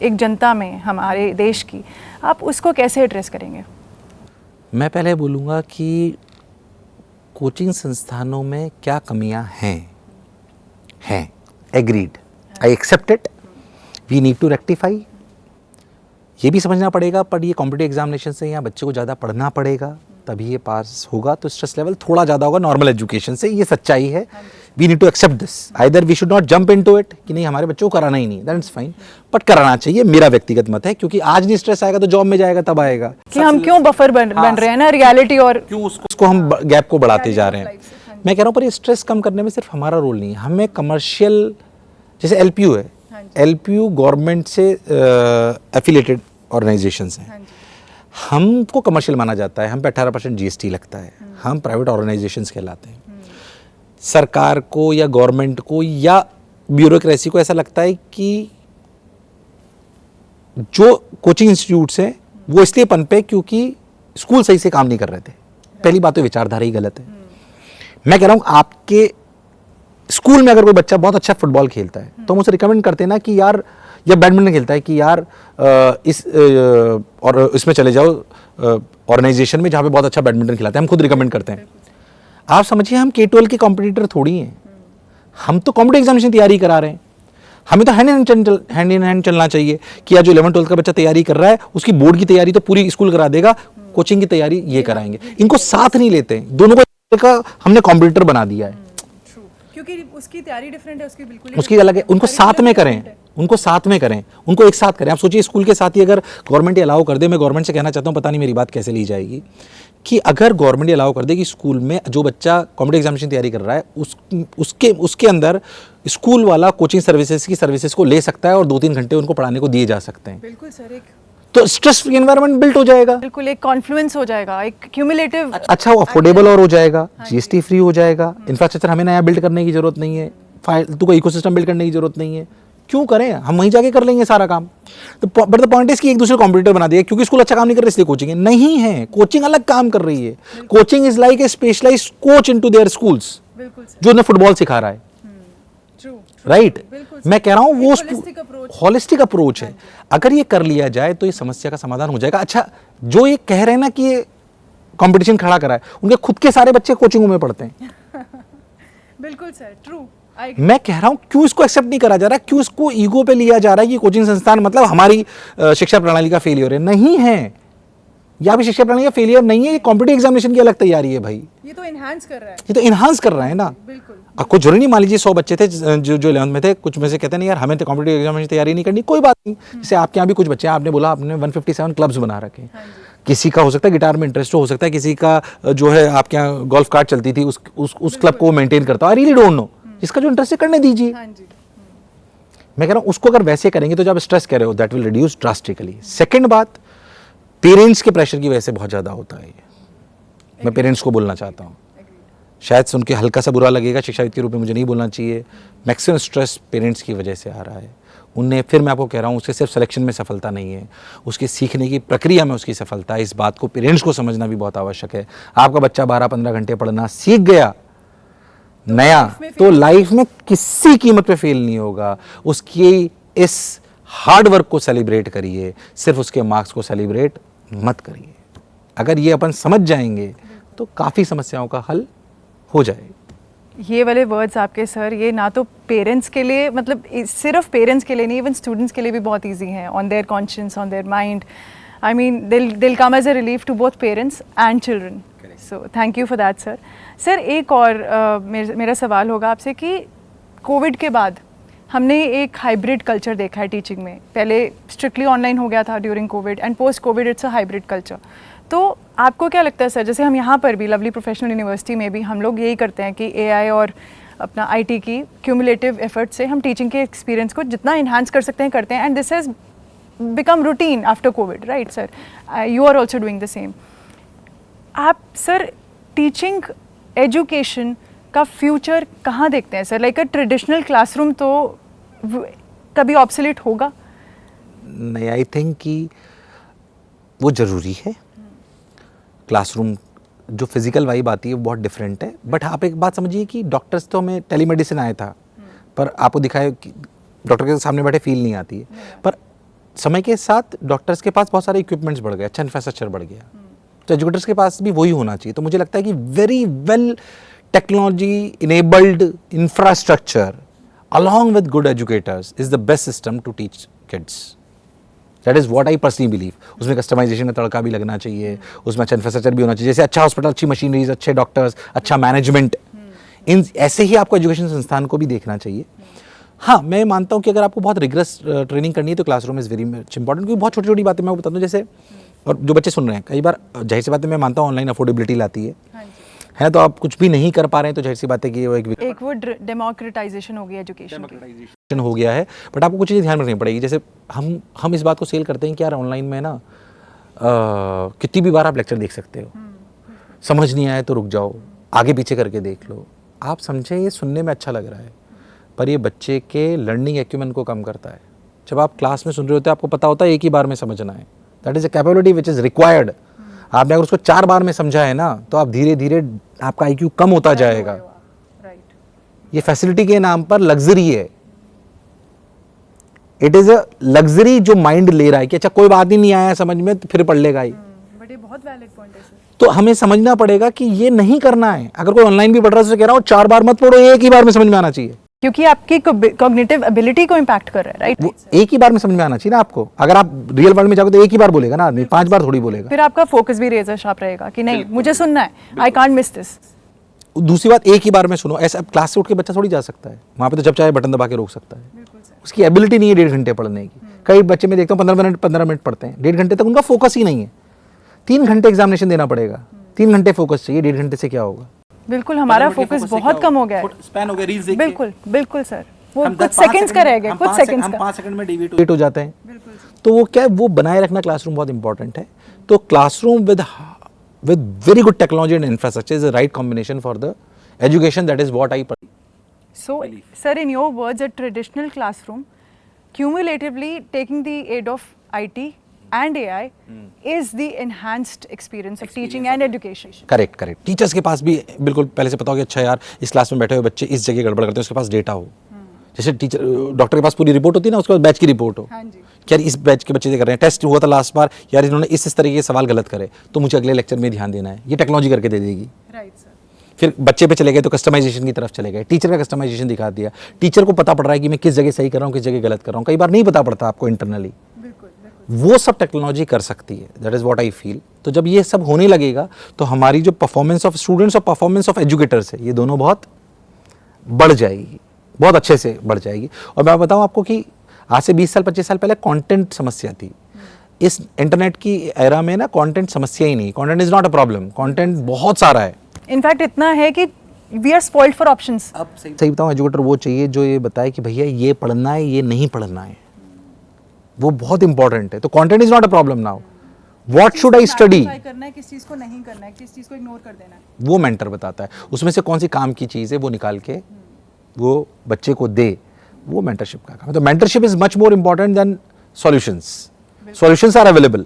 [SPEAKER 1] एक जनता में हमारे देश की, आप उसको कैसे एड्रेस करेंगे?
[SPEAKER 2] मैं पहले बोलूँगा कि कोचिंग संस्थानों में क्या कमियां हैं agreed, I accept it, we need to rectify. ये भी समझना पड़ेगा पर ये कॉम्पिटिटिव एग्जामिनेशन से यहाँ बच्चे को ज़्यादा पढ़ना पड़ेगा तभी ये पास होगा, तो स्ट्रेस लेवल थोड़ा ज़्यादा होगा नॉर्मल एजुकेशन से, ये सच्चाई है। We need to accept this, either we should not jump into it कि नहीं हमारे बच्चों को कराना ही नहीं, दैट इज फाइन, बट कराना चाहिए, मेरा व्यक्तिगत मत है। क्योंकि आज नहीं स्ट्रेस आएगा तो जॉब में जाएगा तब आएगा
[SPEAKER 1] कि हम क्यों बफर बन रहे हैं ना रियलिटी, और
[SPEAKER 2] क्यों उसको हम गैप को बढ़ाते जा रहे हैं। मैं कह रहा हूँ पर ये स्ट्रेस कम करने में सिर्फ हमारा रोल नहीं है, हमें कमर्शियल, जैसे एलपीयू है, एलपीयू गवर्नमेंट से एफिलिएटेड ऑर्गेनाइजेशंस हैं, हमको कमर्शियल माना जाता है, हम पे 18% जीएसटी लगता है, हम प्राइवेट ऑर्गेनाइजेशंस कहलाते हैं। सरकार को या गवर्नमेंट को या ब्यूरोक्रेसी को ऐसा लगता है कि जो कोचिंग इंस्टीट्यूट्स हैं वो इसलिए पनपे क्योंकि स्कूल सही से काम नहीं कर रहे थे। पहली बात तो विचारधारा ही गलत है। मैं कह रहा हूँ आपके स्कूल में अगर कोई बच्चा बहुत अच्छा फुटबॉल खेलता है तो हम उसे रिकमेंड करते हैं ना कि यार, या बैडमिंटन खेलता है कि यार और इसमें चले जाओ ऑर्गेनाइजेशन में जहाँ पे बहुत अच्छा बैडमिंटन खिलाते हैं, हम खुद रिकमेंड करते हैं। आप समझिए हम K-12 के कॉम्पिटिटर थोड़ी हैं, हम तो कॉम्पिटिटिव एग्जामिनेशन तैयारी करा रहे हैं। हमें तो हैंड इन हैंड चलना चाहिए कि यार जो 11-12 का बच्चा तैयारी कर रहा है उसकी बोर्ड की तैयारी तो पूरी स्कूल करा देगा, कोचिंग की तैयारी ये कराएंगे। इनको साथ नहीं लेते हैं, दोनों को हमने कॉम्पिटिटर बना दिया है
[SPEAKER 1] क्योंकि उसकी तैयारी डिफरेंट है, उसकी बिल्कुल
[SPEAKER 2] उसकी अलग है। उनको साथ में करें, उनको साथ में करें, उनको एक साथ करें। आप सोचिए स्कूल के साथ ही अगर गवर्नमेंट ये अलाउ कर दे, मैं गवर्नमेंट से कहना चाहता हूँ, पता नहीं मेरी बात कैसे ली जाएगी, कि अगर गवर्नमेंट ये अलाउ कर दे कि स्कूल में जो बच्चा कॉम्पिटिटिव एग्जामिनेशन तैयारी कर रहा है उसके अंदर स्कूल वाला कोचिंग सर्विसेज की सर्विसेज को ले सकता है और 2-3 घंटे उनको पढ़ाने को दिए जा सकते हैं।
[SPEAKER 1] बिल्कुल सर, एक
[SPEAKER 2] तो स्ट्रेस फ्री एनवायरनमेंट बिल्ट हो जाएगा,
[SPEAKER 1] बिल्कुल एक कॉन्फ्लुएंस हो जाएगा, एक क्यूमुलेटिव
[SPEAKER 2] अच्छा वो अफोर्डेबल और हो जाएगा, जीएसटी फ्री हो जाएगा, इंफ्रास्ट्रक्चर हमें नया बिल्ड करने की जरूरत नहीं है, फालतू का इकोसिस्टम बिल्ड करने की जरूरत नहीं है। क्यों करें, हम वहीं जाके कर लेंगे सारा काम। तो बट द पॉइंट इज कि एक दूसरे कॉम्पिटिटर बना दिया क्योंकि स्कूल अच्छा काम नहीं कर रहे इसलिए कोचिंग है, नहीं है, कोचिंग अलग काम कर रही है। Coaching is like a specialised coach into their schools, जो उन्हें फुटबॉल सिखा रहा है, राइट। मैं कह रहा हूँ वो होलिस्टिक अप्रोच है। अगर ये कर लिया जाए तो ये समस्या का समाधान हो जाएगा। अच्छा, जो ये कह रहे हैं ना कि ये कंपटीशन खड़ा करा है, उनके खुद के सारे बच्चे कोचिंगों में पढ़ते हैं।
[SPEAKER 1] बिल्कुल सर, ट्रू।
[SPEAKER 2] मैं कह रहा हूं क्यों इसको एक्सेप्ट नहीं करा जा रहा, क्यों इसको ईगो पे लिया जा रहा है कि कोचिंग संस्थान मतलब हमारी शिक्षा प्रणाली का फेलियर है। नहीं है, या भी शिक्षा प्रणाली का फेलियर नहीं है, ये कॉम्पिटिटिव एग्जामिनेशन की अलग तैयारी है भाई,
[SPEAKER 1] ये तो एनहांस कर रहा है,
[SPEAKER 2] ये तो एनहांस कर रहा है ना।
[SPEAKER 1] बिल्कुल।
[SPEAKER 2] अब कुछ जरूरी नहीं, मान लीजिए 100 बच्चे थे जो 11th में थे, कुछ में से कहते नहीं यार हमें तो कॉम्पिटिटिव एग्जामिनेशन की तैयारी नहीं करनी, कोई बात नहीं। जैसे आपके यहाँ भी कुछ बच्चे हैं, आपने बोला आपने 157 क्लब्स बना रखे हैं, किसी का हो सकता है गिटार में इंटरेस्ट हो सकता है, किसी का जो है आपके यहाँ गोल्फ कार्ट चलती थी उस क्लब को मेंटेन करता है, आई रियली डोंट नो, जिसका जो इंटरेस्ट है करने दीजिए। मैं कह रहा हूँ उसको अगर वैसे करेंगे तो जब स्ट्रेस कह रहे हो that will reduce drastically. Second बात, पेरेंट्स के प्रेशर की वजह से बहुत ज़्यादा होता है ये, मैं पेरेंट्स को बोलना चाहता हूँ, शायद से उनके हल्का सा बुरा लगेगा, शिक्षाविद के रूप में मुझे नहीं बोलना चाहिए। मैक्सिमम स्ट्रेस पेरेंट्स की वजह से आ रहा है। उनने, फिर मैं आपको कह रहा हूँ, उसके सिर्फ सिलेक्शन में सफलता नहीं है, उसके सीखने की प्रक्रिया में उसकी सफलता है। इस बात को पेरेंट्स को समझना भी बहुत आवश्यक है। आपका बच्चा 12-15 घंटे पढ़ना सीख गया नया, तो लाइफ में किसी कीमत पे फेल नहीं होगा। उसकी इस हार्ड वर्क को सेलिब्रेट करिए, सिर्फ उसके मार्क्स को सेलिब्रेट मत करिए। अगर ये अपन समझ जाएंगे तो काफ़ी समस्याओं का हल हो जाएगा।
[SPEAKER 1] ये वाले वर्ड्स आपके सर, ये ना तो पेरेंट्स के लिए, मतलब सिर्फ पेरेंट्स के लिए नहीं, इवन स्टूडेंट्स के लिए भी बहुत इजी हैं, on their conscience, on their mind. I mean दिल come as a relief to both parents and children. So thank you for that sir. Sir एक और मेरा सवाल होगा आपसे कि कोविड के बाद हमने एक हाइब्रिड कल्चर देखा है टीचिंग में. पहले स्ट्रिक्टली ऑनलाइन हो गया था during Covid and post Covid it's a hybrid culture. तो आपको क्या लगता है सर, जैसे हम यहाँ पर भी लवली प्रोफेशनल यूनिवर्सिटी में भी हम लोग यही करते हैं कि एआई और अपना आईटी की क्यूमुलेटिव एफर्ट से हम टीचिंग के एक्सपीरियंस को जितना इन्हांस कर सकते हैं करते हैं, and this has become routine after Covid, right sir? You are also doing the same. आप सर टीचिंग एजुकेशन का फ्यूचर कहाँ देखते हैं sir? Like a traditional classroom तो कभी ऑब्सोलीट होगा?
[SPEAKER 2] नहीं, आई थिंक कि वो ज़रूरी है. क्लासरूम जो फिजिकल वाइब आती है वो बहुत डिफरेंट है. बट आप एक बात समझिए कि डॉक्टर्स तो हमें टेलीमेडिसिन आया था, पर आपको दिखाया कि डॉक्टर के सामने बैठे फील नहीं आती है. पर समय के साथ डॉक्टर्स के पास बहुत सारे इक्विपमेंट्स बढ़ गए, अच्छा इंफ्रास्ट्रक्चर बढ़ गया. तो एजुकेटर्स के पास भी वही होना चाहिए. तो मुझे लगता है कि very well technology enabled infrastructure along with good educators is the best system to teach kids. That is what I personally believe. उसमें कस्टमाइजेशन का तड़का भी लगना चाहिए, उसमें अच्छा इंफ्रास्ट्रक्चर भी होना चाहिए. जैसे अच्छा हॉस्पिटल, अच्छी मशीनरीज, अच्छे डॉक्टर्स, अच्छा मैनेजमेंट, इन ऐसे ही आपको एजुकेशन संस्थान को भी देखना चाहिए. हाँ, मैं मानता हूँ कि अगर आपको बहुत रिगरस ट्रेनिंग करनी है तो classroom is very much important. क्योंकि बहुत छोटी छोटी बातें मैं आपको बताता हूँ, जैसे और जो बच्चे सुन रहे हैं, कई बार जाहिर सी बात है मैं मानता हूँ ऑनलाइन अफोर्डेबिलिटी लाती है. है तो आप कुछ भी नहीं कर पा रहे हैं तो जाहिर सी बात है कि वो एक
[SPEAKER 1] वो डेमोक्रेटाइजेशन हो गया एजुकेशन की.
[SPEAKER 2] हो गया है. बट आपको कुछ चीज़ ध्यान रखनी पड़ेगी. जैसे हम इस बात को सेल करते हैं कि यार ऑनलाइन में ना कितनी भी बार आप लेक्चर देख सकते हो, समझ नहीं आए तो रुक जाओ, आगे पीछे करके देख लो. आप समझे ये सुनने में अच्छा लग रहा है, पर ये बच्चे के लर्निंग एक्यूमेंट को कम करता है. जब आप क्लास में सुन रहे होते हैं आपको पता होता है एक ही बार में समझना है. That is a capability which is required. आपने अगर उसको 4 बार में समझा है ना तो आप धीरे धीरे आपका IQ कम होता जाएगा. ये फैसिलिटी के नाम पर लग्जरी है. इट इज अ लग्जरी जो माइंड ले रहा है कि अच्छा कोई बात ही नहीं आया समझ में तो फिर पढ़ लेगा ही.
[SPEAKER 1] बट ये बहुत वैलिड पॉइंट है सर.
[SPEAKER 2] तो हमें समझना पड़ेगा कि ये नहीं करना है. अगर कोई ऑनलाइन भी पढ़ रहा है तो कह रहा हूँ 4 बार मत पढ़ो, एक ही बार में समझ में आना चाहिए.
[SPEAKER 1] क्योंकि आपकी कॉग्निटिव एबिलिटी को इम्पैक्ट कर रहा है, राइट?
[SPEAKER 2] वो एक ही बार में समझ में आना चाहिए ना आपको. अगर आप रियल वर्ल्ड में जाओगे तो एक ही बार बोलेगा ना आदमी, 5 बार थोड़ी बोलेगा.
[SPEAKER 1] फिर आपका फोकस भी रेजर शार्प रहेगा कि नहीं मुझे सुनना है, आई कांट मिस दिस.
[SPEAKER 2] दूसरी बात, एक ही बार में सुनो. ऐसा क्लास से उठ के बच्चा थोड़ी जा सकता है वहाँ पे, तो जब चाहे बटन दबा के रोक सकता है. उसकी एबिलिटी नहीं है 1.5 घंटे पढ़ने की. कई बच्चे में देखता हूँ 15 मिनट पढ़ते हैं, 1.5 घंटे तक उनका फोकस ही नहीं है. 3 घंटे एग्जामिनेशन देना पड़ेगा, 3 घंटे फोकस चाहिए, 1.5 घंटे से क्या होगा?
[SPEAKER 1] बिल्कुल हमारा फोकस बहुत कम हो गया है.
[SPEAKER 2] स्पैन हो गया रील्स देख के.
[SPEAKER 1] बिल्कुल बिल्कुल सर, वो कुछ सेकंड्स का रह गया, कुछ सेकंड्स का.
[SPEAKER 2] 5 सेकंड में डिविएट हो जाते हैं. तो वो क्या है, वो बनाए रखना क्लासरूम बहुत इंपॉर्टेंट है. तो classroom with very good technology and infrastructure is the right combination for the education. That is what I
[SPEAKER 1] so sir, in your words, a traditional classroom cumulatively taking the aid of IT and AI is the enhanced experience of teaching and education.
[SPEAKER 2] Correct. Teachers के पास भी बिल्कुल पहले से पता हो कि अच्छा यार इस क्लास में बैठे हुए बच्चे इस जगह गड़बड़ करते हैं, उसके पास डेटा हो. जैसे टीचर डॉक्टर के पास पूरी रिपोर्ट होती है ना, उसके पास बैच की रिपोर्ट हो. क्या इस बैच के बच्चे कर रहे हैं, टेस्ट हुआ था लास्ट बार, यार इन्होंने इस तरीके के सवाल गलत करे तो मुझे अगले लेक्चर में ध्यान देना है. ये टेक्नोलॉजी करके दे देगी.
[SPEAKER 1] Right sir.
[SPEAKER 2] फिर बच्चे पे चले गए तो कस्टमाइजेशन की तरफ चले गए. टीचर का कस्टमाइजेशन दिखा दिया. टीचर को पता पड़ रहा है कि मैं किस जगह सही कर रहा हूँ, किस जगह गलत कर रहा हूँ. कई बार नहीं पता पड़ता आपको इंटरनली. वो सब टेक्नोलॉजी कर सकती है. That is what I feel. तो जब ये सब होने लगेगा तो हमारी जो परफॉर्मेंस ऑफ स्टूडेंट्स और परफॉर्मेंस ऑफ एजुकेटर्स है, ये दोनों बहुत बढ़ जाएगी, बहुत अच्छे से बढ़ जाएगी. और मैं बताऊँ आपको कि आज से 20 साल 25 साल पहले कंटेंट समस्या थी. इस इंटरनेट की एरा में ना कंटेंट समस्या ही नहीं. Content is not a problem. Content बहुत सारा है.
[SPEAKER 1] इनफैक्ट इतना है कि we are spoiled for options.
[SPEAKER 2] अब सही बताऊँ, एजुकेटर वो चाहिए जो ये बताए कि भैया ये पढ़ना है, ये नहीं पढ़ना है. वो बहुत इंपॉर्टेंट है. तो content is not a problem now. What should I study
[SPEAKER 1] करना है, किस चीज को नहीं करना है, किस चीज को इग्नोर कर देना है,
[SPEAKER 2] वो मेंटर बताता है. उसमें से कौन सी काम की चीज़ है वो निकाल के वो बच्चे को दे. वो मेंटरशिप का काम है. तो mentorship is much more important than solutions. Solutions are available.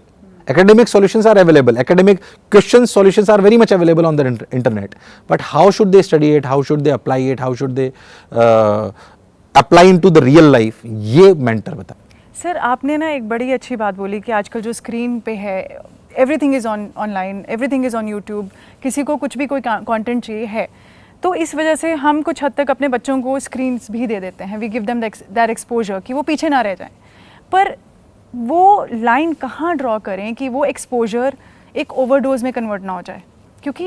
[SPEAKER 2] Academic solutions are available. Academic question solutions are very much available on the internet. But how should they study it? How should they apply it? How should they apply into the real life? ये mentor बता.
[SPEAKER 1] Sir आपने ना एक बड़ी अच्छी बात बोली कि आजकल जो स्क्रीन पे है everything is online, everything is on YouTube. किसी को कुछ भी कोई कंटेंट चाहिए है तो इस वजह से हम कुछ हद तक अपने बच्चों को स्क्रीन्स भी दे देते हैं. We give them that exposure कि वो पीछे ना रह जाएं. पर वो लाइन कहाँ ड्रॉ करें कि वो एक्सपोजर एक ओवरडोज में कन्वर्ट ना हो जाए? क्योंकि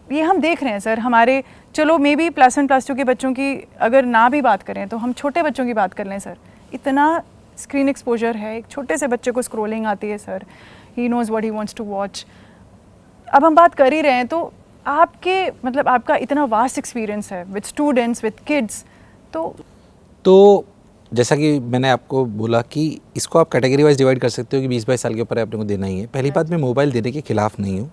[SPEAKER 1] ये हम देख रहे हैं सर, हमारे चलो मे बी +1 +2 के बच्चों की अगर ना भी बात करें तो हम छोटे बच्चों की बात कर लें सर, इतना स्क्रीन एक्सपोजर है, एक छोटे से बच्चे को स्क्रोलिंग आती है sir, he knows what he wants to watch. अब हम बात कर ही रहे हैं तो आपके मतलब आपका इतना वास्ट एक्सपीरियंस है विद स्टूडेंट्स विद किड्स,
[SPEAKER 2] तो जैसा कि मैंने आपको बोला कि इसको आप कैटेगरी वाइज डिवाइड कर सकते हो कि 20-22 साल के ऊपर है, अपने को देना ही है। पहली बात, मैं मोबाइल देने के खिलाफ नहीं हूँ,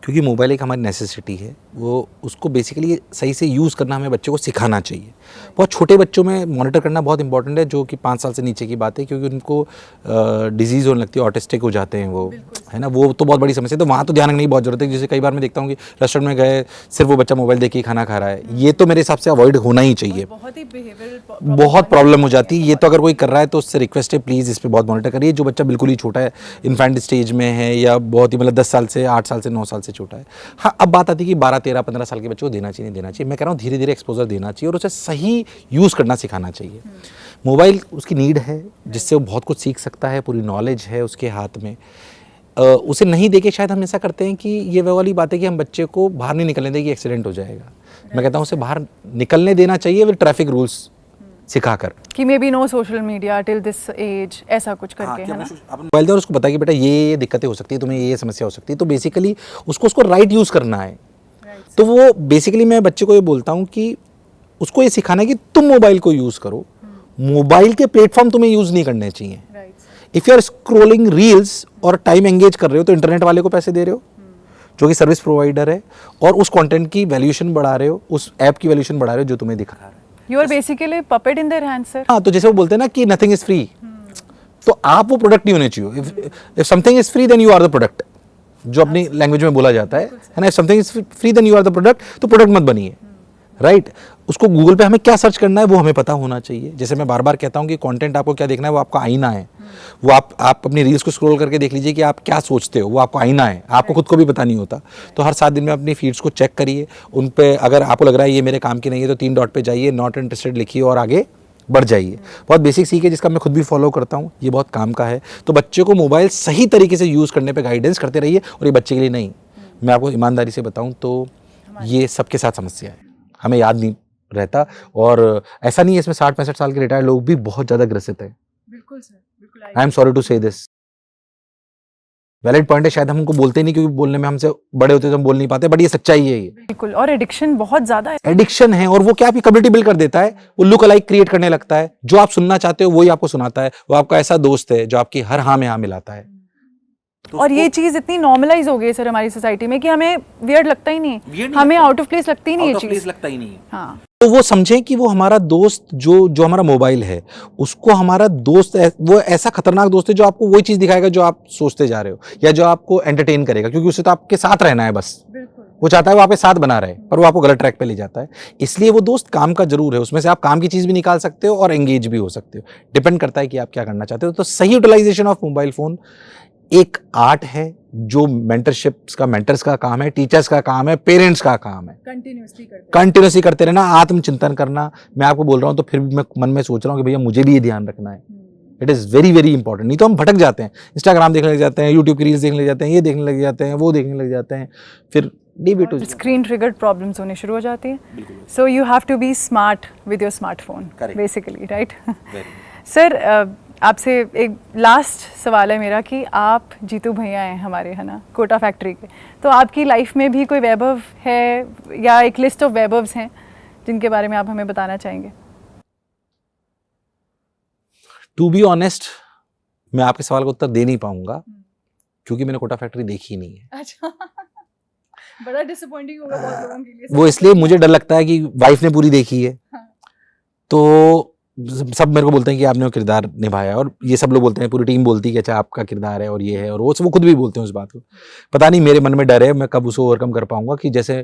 [SPEAKER 2] क्योंकि मोबाइल एक हमारी नेसेसिटी है, वो उसको बेसिकली सही से यूज़ करना हमें बच्चों को सिखाना चाहिए। बहुत छोटे बच्चों में मॉनिटर करना बहुत इंपॉर्टेंट है, जो कि 5 साल से नीचे की बात है, क्योंकि उनको डिजीज़ होने लगती है, ऑटिस्टिक हो जाते हैं वो, है ना, वो तो बहुत बड़ी समस्या है। तो वहाँ तो ध्यान रखने की बहुत ज़रूरत है। जैसे कई बार मैं देखता हूँ कि रेस्टोरेंट में गए, सिर्फ वो बच्चा मोबाइल देख के ही खाना खा रहा है, ये तो मेरे हिसाब से अवॉइड होना ही चाहिए, बहुत प्रॉब्लम हो जाती है। ये तो अगर कोई कर रहा है तो उससे रिक्वेस्ट है, प्लीज़ इस पर बहुत मॉनिटर करिए। जो बच्चा बिल्कुल ही छोटा है, इन्फेंट स्टेज में है, या बहुत ही मतलब 10 साल से 8 साल से 9 साल से छोटा है। हाँ, अब बात आती है कि 12, 13, 15 साल के बच्चों को देना चाहिए, नहीं देना चाहिए। मैं कह रहा हूँ धीरे धीरे एक्सपोजर देना चाहिए और उसे सही यूज़ करना सिखाना चाहिए। मोबाइल उसकी नीड है, जिससे वो बहुत कुछ सीख सकता है, पूरी नॉलेज है उसके हाथ में। उसे नहीं देके शायद हम ऐसा करते हैं कि ये वो वाली बात है कि हम बच्चे को बाहर नहीं निकलने दें कि एक्सीडेंट हो जाएगा। मैं कहता हूँ उसे बाहर निकलने देना चाहिए विद ट्रैफिक रूल्स सिखाकर,
[SPEAKER 1] कि maybe no social media till this age, ऐसा कुछ करके, है ना।
[SPEAKER 2] आप मोबाइल दें और उसको बताइए कि बेटा ये दिक्कतें हो सकती है, तुम्हें ये समस्या हो सकती है। तो बेसिकली उसको राइट यूज़ करना है। तो वो बेसिकली मैं बच्चे को ये बोलता हूँ कि उसको ये सिखाना है कि तुम मोबाइल को यूज़ करो, मोबाइल के प्लेटफॉर्म तुम्हें यूज़ नहीं करने चाहिए। If you are scrolling reels और टाइम एंगेज कर रहे हो, तो इंटरनेट वाले को पैसे दे रहे हो, जो कि सर्विस प्रोवाइडर है, और उस कंटेंट की वैल्यूएशन बढ़ा रहे हो, उस ऐप की वैल्यूएशन बढ़ा रहे हो जो तुम्हें दिखा रहा है।
[SPEAKER 1] You are basically puppet in their hands sir.
[SPEAKER 2] हाँ, तो जैसे वो बोलते हैं ना कि नथिंग इज फ्री, तो आप वो प्रोडक्ट नहीं होने चाहिए। If something is free then you are the product, जो अपनी लैंग्वेज में बोला जाता है ना। If something is free then you are the product, तो प्रोडक्ट मत बनिए, राइट। उसको गूगल पे हमें क्या सर्च करना है वो हमें पता होना चाहिए। जैसे मैं बार बार कहता हूँ कि कंटेंट आपको क्या देखना है, वो आपका आईना है। वो आप अपनी रील्स को स्क्रॉल करके देख लीजिए कि आप क्या सोचते हो, वो आपको आईना है, आपको खुद को भी पता नहीं होता। तो हर 7 दिन में अपनी फीड्स को चेक करिए, उन पे अगर आपको लग रहा है ये मेरे काम की नहीं है, तो 3 डॉट पे जाइए, नॉट इंटरेस्टेड लिखिए और आगे बढ़ जाइए। बहुत बेसिक सीख है, जिसका मैं खुद भी फॉलो करता हूँ, ये बहुत काम का है। तो बच्चे को मोबाइल सही तरीके से यूज़ करने पर गाइडेंस करते रहिए, और ये बच्चे के लिए नहीं, मैं आपको ईमानदारी से बताऊँ तो ये सबके साथ समस्या है, हमें याद नहीं रहता। और ऐसा नहीं है, इसमें 60-65 साल के रिटायर्ड लोग भी बहुत ज़्यादा ग्रसित है।
[SPEAKER 1] बिल्कुल सर, बिल्कुल।
[SPEAKER 2] आई एम सॉरी टू से दिस, वैलिड पॉइंट है, शायद हम उनको बोलते नहीं, क्योंकि बोलने में हमसे बड़े होते तो हम बोल नहीं पाते, बट ये सच्चाई है। ये
[SPEAKER 1] बिल्कुल, और एडिक्शन बहुत ज़्यादा है,
[SPEAKER 2] एडिक्शन है, और वो क्या आपकी कम्युनिटी बिल्ड कर देता है, वो लुक अलाइक क्रिएट करने लगता है। जो आप सुनना चाहते हो वही आपको सुनाता है, वो आपका ऐसा दोस्त है जो आपकी हर हाँ में हाँ मिलाता है।
[SPEAKER 1] तो और ये चीज़ इतनी नॉर्मलाइज हो गई है सर हमारी सोसाइटी में कि हमें वियर्ड लगता ही नहीं, हमें आउट ऑफ प्लेस लगती ही नहीं ये चीज़,
[SPEAKER 2] लगता ही नहीं।
[SPEAKER 1] हाँ,
[SPEAKER 2] तो वो समझें कि वो हमारा दोस्त जो हमारा मोबाइल है, उसको हमारा दोस्त वो ऐसा खतरनाक दोस्त है जो आपको वही चीज़ दिखाएगा जो आप सोचते जा रहे हो, या जो आपको एंटरटेन करेगा, क्योंकि उसे तो आपके साथ रहना है बस। वो चाहता है वो आपके साथ बना रहे, पर वो आपको गलत ट्रैक पे ले जाता है। इसलिए वो दोस्त काम का जरूर है, उसमें से आप काम की चीज़ भी निकाल सकते हो और एंगेज भी हो सकते हो। डिपेंड करता है कि आप क्या करना चाहते हो। तो सही यूटिलाइजेशन ऑफ मोबाइल फ़ोन एक आर्ट है, जो मेंटर्स का काम है, टीचर्स का काम है, पेरेंट्स का काम है। कंटिन्यूसली करते रहना, आत्मचिंतन करना। मैं आपको बोल रहा हूँ तो फिर भी मैं मन में सोच रहा हूँ कि भैया मुझे भी ये ध्यान रखना है। It is very very important. नहीं तो हम भटक जाते हैं, इंस्टाग्राम देखने लग जाते हैं, यूट्यूब की रील्स देखने लग जाते हैं, ये देखने लग जाते हैं, वो देखने लग जाते हैं, फिर
[SPEAKER 1] स्क्रीन ट्रिगर्ड प्रॉब्लम्स होने शुरू हो जाती है। So you have to be smart with your smartphone basically, right. Sir, आपसे एक लास्ट सवाल है मेरा कि आप जीतू भैया हैं हमारे, है ना, कोटा फैक्ट्री के, तो आपकी लाइफ में भी कोई वैभव है या एक लिस्ट ऑफ वैभव्स हैं जिनके बारे में आप हमें बताना चाहेंगे?
[SPEAKER 2] टू बी ऑनेस्ट, मैं आपके सवाल का उत्तर दे नहीं पाऊंगा, क्योंकि मैंने कोटा फैक्ट्री देखी नहीं है।
[SPEAKER 1] अच्छा, बड़ा डिसअपॉइंटिंग होगा बहुत लोगों के लिए।
[SPEAKER 2] वो इसलिए मुझे डर लगता है कि वाइफ ने पूरी देखी है, तो सब मेरे को बोलते हैं कि आपने वो किरदार निभाया, और ये सब लोग बोलते हैं, पूरी टीम बोलती है कि अच्छा आपका किरदार है और ये है, और वो खुद भी बोलते हैं उस बात को। पता नहीं, मेरे मन में डर है, मैं कब उसको ओवरकम कर पाऊंगा। कि जैसे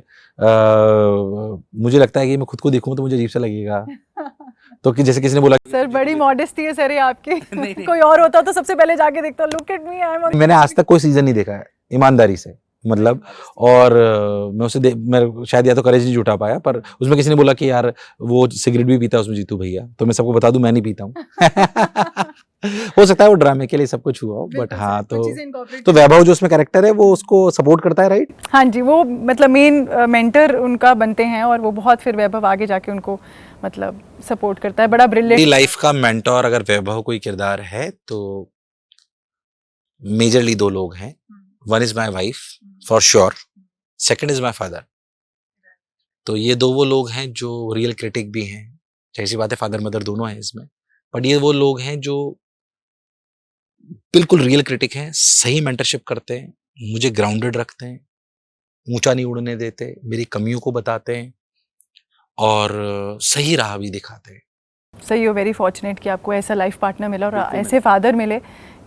[SPEAKER 2] मुझे लगता है कि मैं खुद को देखूं तो मुझे अजीब सा लगेगा। तो कि जैसे किसी ने बोला, सर
[SPEAKER 1] बड़ी मॉडेस्टी है सर ये आपकी। कोई और होता तो सबसे पहले जाके देखता, look at me, I am.
[SPEAKER 2] मैंने आज तक कोई सीजन नहीं देखा है ईमानदारी से, मतलब, और मैं उसे मैं शायद या तो करेज नहीं जुटा पाया, पर उसमें किसी ने बोला कि यार वो सिगरेट भी पीता है उसमें जीतू भैया, तो मैं सबको बता दूं मैं नहीं पीता हूँ। हो सकता है वो ड्रामे के लिए सब कुछ हुआ हो, बट
[SPEAKER 1] बिल्कुल
[SPEAKER 2] हाँ
[SPEAKER 1] सर, कुछ
[SPEAKER 2] तो
[SPEAKER 1] चीज़ें incorporate
[SPEAKER 2] तो वैभव जो उसमें कैरेक्टर है वो उसको सपोर्ट करता है, राइट?
[SPEAKER 1] हाँ जी, वो मतलब मेन मेंटर उनका बनते हैं और वो बहुत फिर वैभव आगे जाके उनको मतलब सपोर्ट करता है, बड़ा
[SPEAKER 2] मेरी
[SPEAKER 1] ब्रिलियंट।
[SPEAKER 2] लाइफ का मेंटोर अगर वैभव कोई किरदार है तो मेजरली दो लोग हैं. One is my wife for sure, second is my father. तो ये दो वो लोग हैं जो रियल क्रिटिक भी हैं. जाहिर सी बात है फादर मदर दोनों हैं इसमें, बट ये वो लोग हैं जो बिल्कुल रियल क्रिटिक हैं, सही मेंटरशिप करते हैं, मुझे ग्राउंडेड रखते हैं, ऊंचा नहीं उड़ने देते, मेरी कमियों को बताते हैं और सही राह भी दिखाते हैं.
[SPEAKER 1] सही, यू वेरी फॉर्चुनेट कि आपको ऐसा लाइफ पार्टनर मिला और
[SPEAKER 2] बिल्कुल
[SPEAKER 1] ऐसे फादर मिले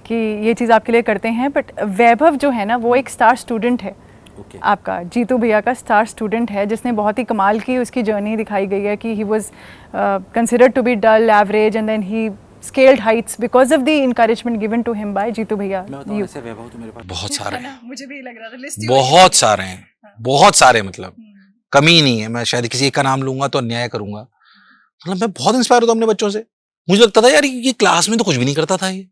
[SPEAKER 1] कि ये चीज़ आपके लिए करते हैं। बट वैभव जो है ना वो एक स्टार स्टूडेंट है
[SPEAKER 2] Okay.
[SPEAKER 1] आपका, जीतू भैया का स्टार स्टूडेंट है जिसने बहुत ही कमाल की उसकी जर्नी दिखाई गई है कि he was considered to be dull average and then he scaled heights because of the encouragement given to him by Jeetu भैया।
[SPEAKER 2] बहुत सारे हैं,
[SPEAKER 1] मुझे भी लग रहा था लिस्ट
[SPEAKER 2] बहुत सारे हैं, बहुत सारे, मतलब कमी नहीं है. मैं शायद किसी एक का नाम लूंगा तो अन्याय करूंगा. मतलब मैं बहुत इंस्पायर होता हूं अपने बच्चों से. मुझे लगता था यार ये क्लास में तो कुछ भी नहीं करता था ये.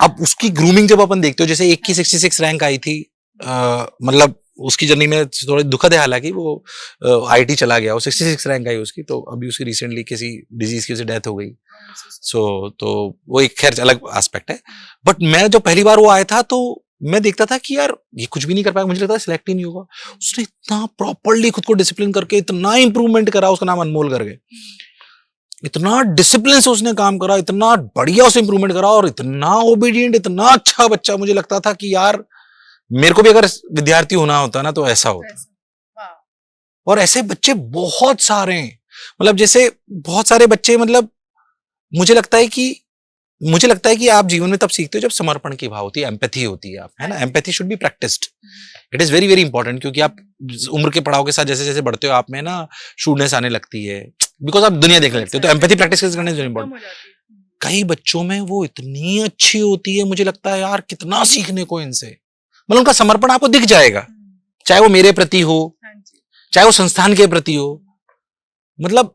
[SPEAKER 2] अब उसकी ग्रूमिंग जब अपन देखते हो, जैसे एक की 66 रैंक आई थी, मतलब उसकी जर्नी में थोड़ी दुखद है, हालांकि वो आईटी चला गया, वो 66 रैंक आई उसकी, तो अभी उसकी रिसेंटली किसी डिजीज की वजह से डेथ हो गई. तो वो एक खैर अलग एस्पेक्ट है. बट मैं जब पहली बार वो आया था तो मैं देखता था कि यार ये कुछ भी नहीं कर पाया, मुझे लगता था सिलेक्ट ही नहीं होगा. उसने इतना प्रॉपरली खुद को डिसिप्लिन करके इतना इंप्रूवमेंट करा, उसका नाम अनमोल करके, इतना डिसिप्लिन से उसने काम करा, इतना बढ़िया उसे इंप्रूवमेंट करा और इतना ओबीडियंट, इतना अच्छा बच्चा. मुझे लगता था कि यार मेरे को भी अगर विद्यार्थी होना होता ना तो ऐसा होता. और ऐसे बच्चे बहुत सारे हैं, मतलब जैसे बहुत सारे बच्चे, मतलब मुझे लगता है कि आप जीवन में तब सीखते हो जब समर्पण की भाव होती है, एम्पैथी होती है, आप है ना. Empathy should be practised. It is very very important, क्योंकि आप उम्र के पड़ाव के साथ जैसे जैसे बढ़ते हो आप में ना शूडनेस आने लगती है, बिकॉज आप दुनिया देखने लगते हो. तो एम्पैथी प्रैक्टिस करने वेरी इंपॉर्टेंट. कई बच्चों में वो इतनी अच्छी होती है, मुझे लगता है यार कितना सीखने को इनसे. मतलब उनका समर्पण आपको दिख जाएगा, चाहे वो मेरे प्रति हो, चाहे वो संस्थान के प्रति हो. मतलब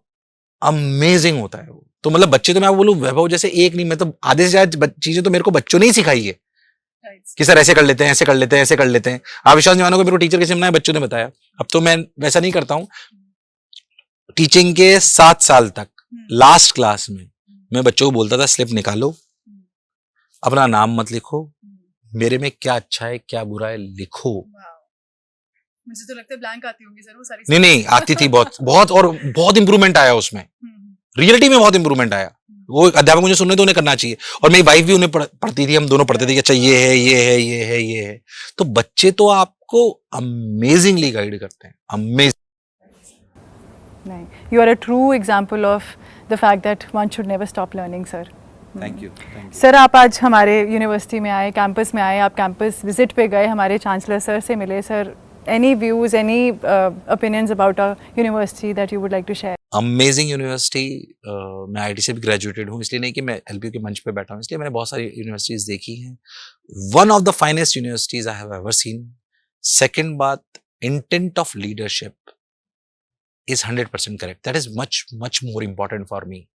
[SPEAKER 2] अमेजिंग होता है वो. तो मतलब बच्चे तो मैं बोलूं वैभव जैसे एक नहीं, मैं तो आधे से ज्यादा चीजें तो मेरे को बच्चों ने ही सिखाई है कि सर ऐसे कर लेते हैं, ऐसे कर लेते हैं, ऐसे कर लेते हैं. आप विश्वास नहीं मानोगे, मेरे को टीचर किसी ने बच्चों ने बताया. अब तो मैं वैसा नहीं करता हूं. टीचिंग के 7 साल तक लास्ट क्लास में मैं बच्चों को बोलता था स्लिप निकालो, अपना नाम मत लिखो, मेरे में क्या अच्छा है क्या बुरा है लिखो.
[SPEAKER 1] मुझे तो लगता है ब्लैंक आती होंगी सर वो सारी.
[SPEAKER 2] नहीं आती थी बहुत बहुत, और बहुत इंप्रूवमेंट आया उसमें, रियलिटी में बहुत इंप्रूवमेंट आया. वो अध्यापक मुझे सुनने तो उन्हें करना चाहिए, और मेरी वाइफ भी उन्हें पढ़ती थी, हम दोनों पढ़ते थे कि अच्छा ये है ये है ये है ये है. तो बच्चे तो आपको अमेजिंगली गाइड करते हैं, अमेजिंग.
[SPEAKER 1] नहीं, you are a true example of the fact that one should never stop learning sir.
[SPEAKER 2] Thank you.
[SPEAKER 1] Sir आप आज हमारे यूनिवर्सिटी में आए, कैंपस में आए, आप कैंपस विजिट पे गए, हमारे चांसलर सर से मिले. Sir any views, any opinions about our university that you would like to share?
[SPEAKER 2] Amazing university. मैं आईटी से भी ग्रेजुएटेड हूँ, इसलिए नहीं कि मैं एलपीयू के मंच पे बैठा हूँ, इसलिए मैंने बहुत सारी यूनिवर्सिटीज देखी हैं. One of the finest universities I have ever seen. Second बात, intent of leadership is 100% correct. That is much much more important for me.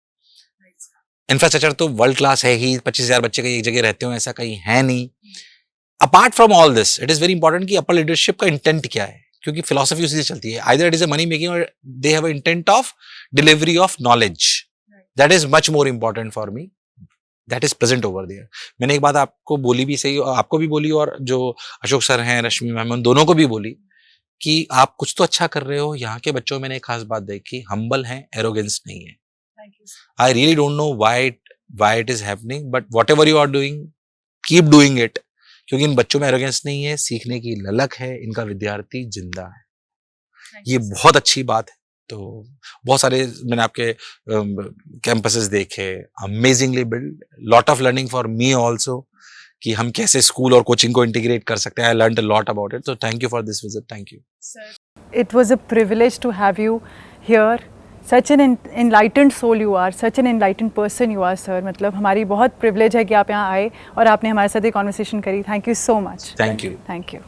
[SPEAKER 2] Infrastructure तो वर्ल्ड क्लास है ही, 25,000 बच्चे कहीं एक जगह रहते हो ऐसा कहीं है नहीं. Apart from all this it is very important कि अपर लीडरशिप का इंटेंट क्या है, क्योंकि फिलॉसफी उसी से चलती है. Either it is a money making और they have a intent of delivery of knowledge. That is much more important for me. That is present over there. मैंने एक बात आपको बोली भी सही, आपको भी बोली, और जो अशोक सर हैं, रश्मि मैम, उन दोनों को भी बोली कि आप कुछ तो अच्छा कर रहे हो. यहाँ के बच्चों में मैंने एक खास बात देखी, हम्बल हैं, एरोगेंस नहीं है. I really don't know why it is happening, but whatever you are doing keep doing it, क्योंकि इन बच्चों में एरोगेंस नहीं है, सीखने की ललक है, इनका विद्यार्थी जिंदा है. ये बहुत अच्छी बात है. तो बहुत सारे मैंने आपके कैंपसेस देखे, amazingly build, lot of learning for me also, कि हम कैसे स्कूल और कोचिंग को इंटीग्रेट कर सकते हैं. I learned a lot about it. So thank you for this visit. Thank you.
[SPEAKER 1] It was a privilege to have you here. Such an enlightened soul you are, such an enlightened person you are, sir. मतलब हमारी बहुत privilege है कि आप यहाँ आए और आपने हमारे साथ ये conversation करी. Thank you so much.
[SPEAKER 2] Thank you.
[SPEAKER 1] Thank you.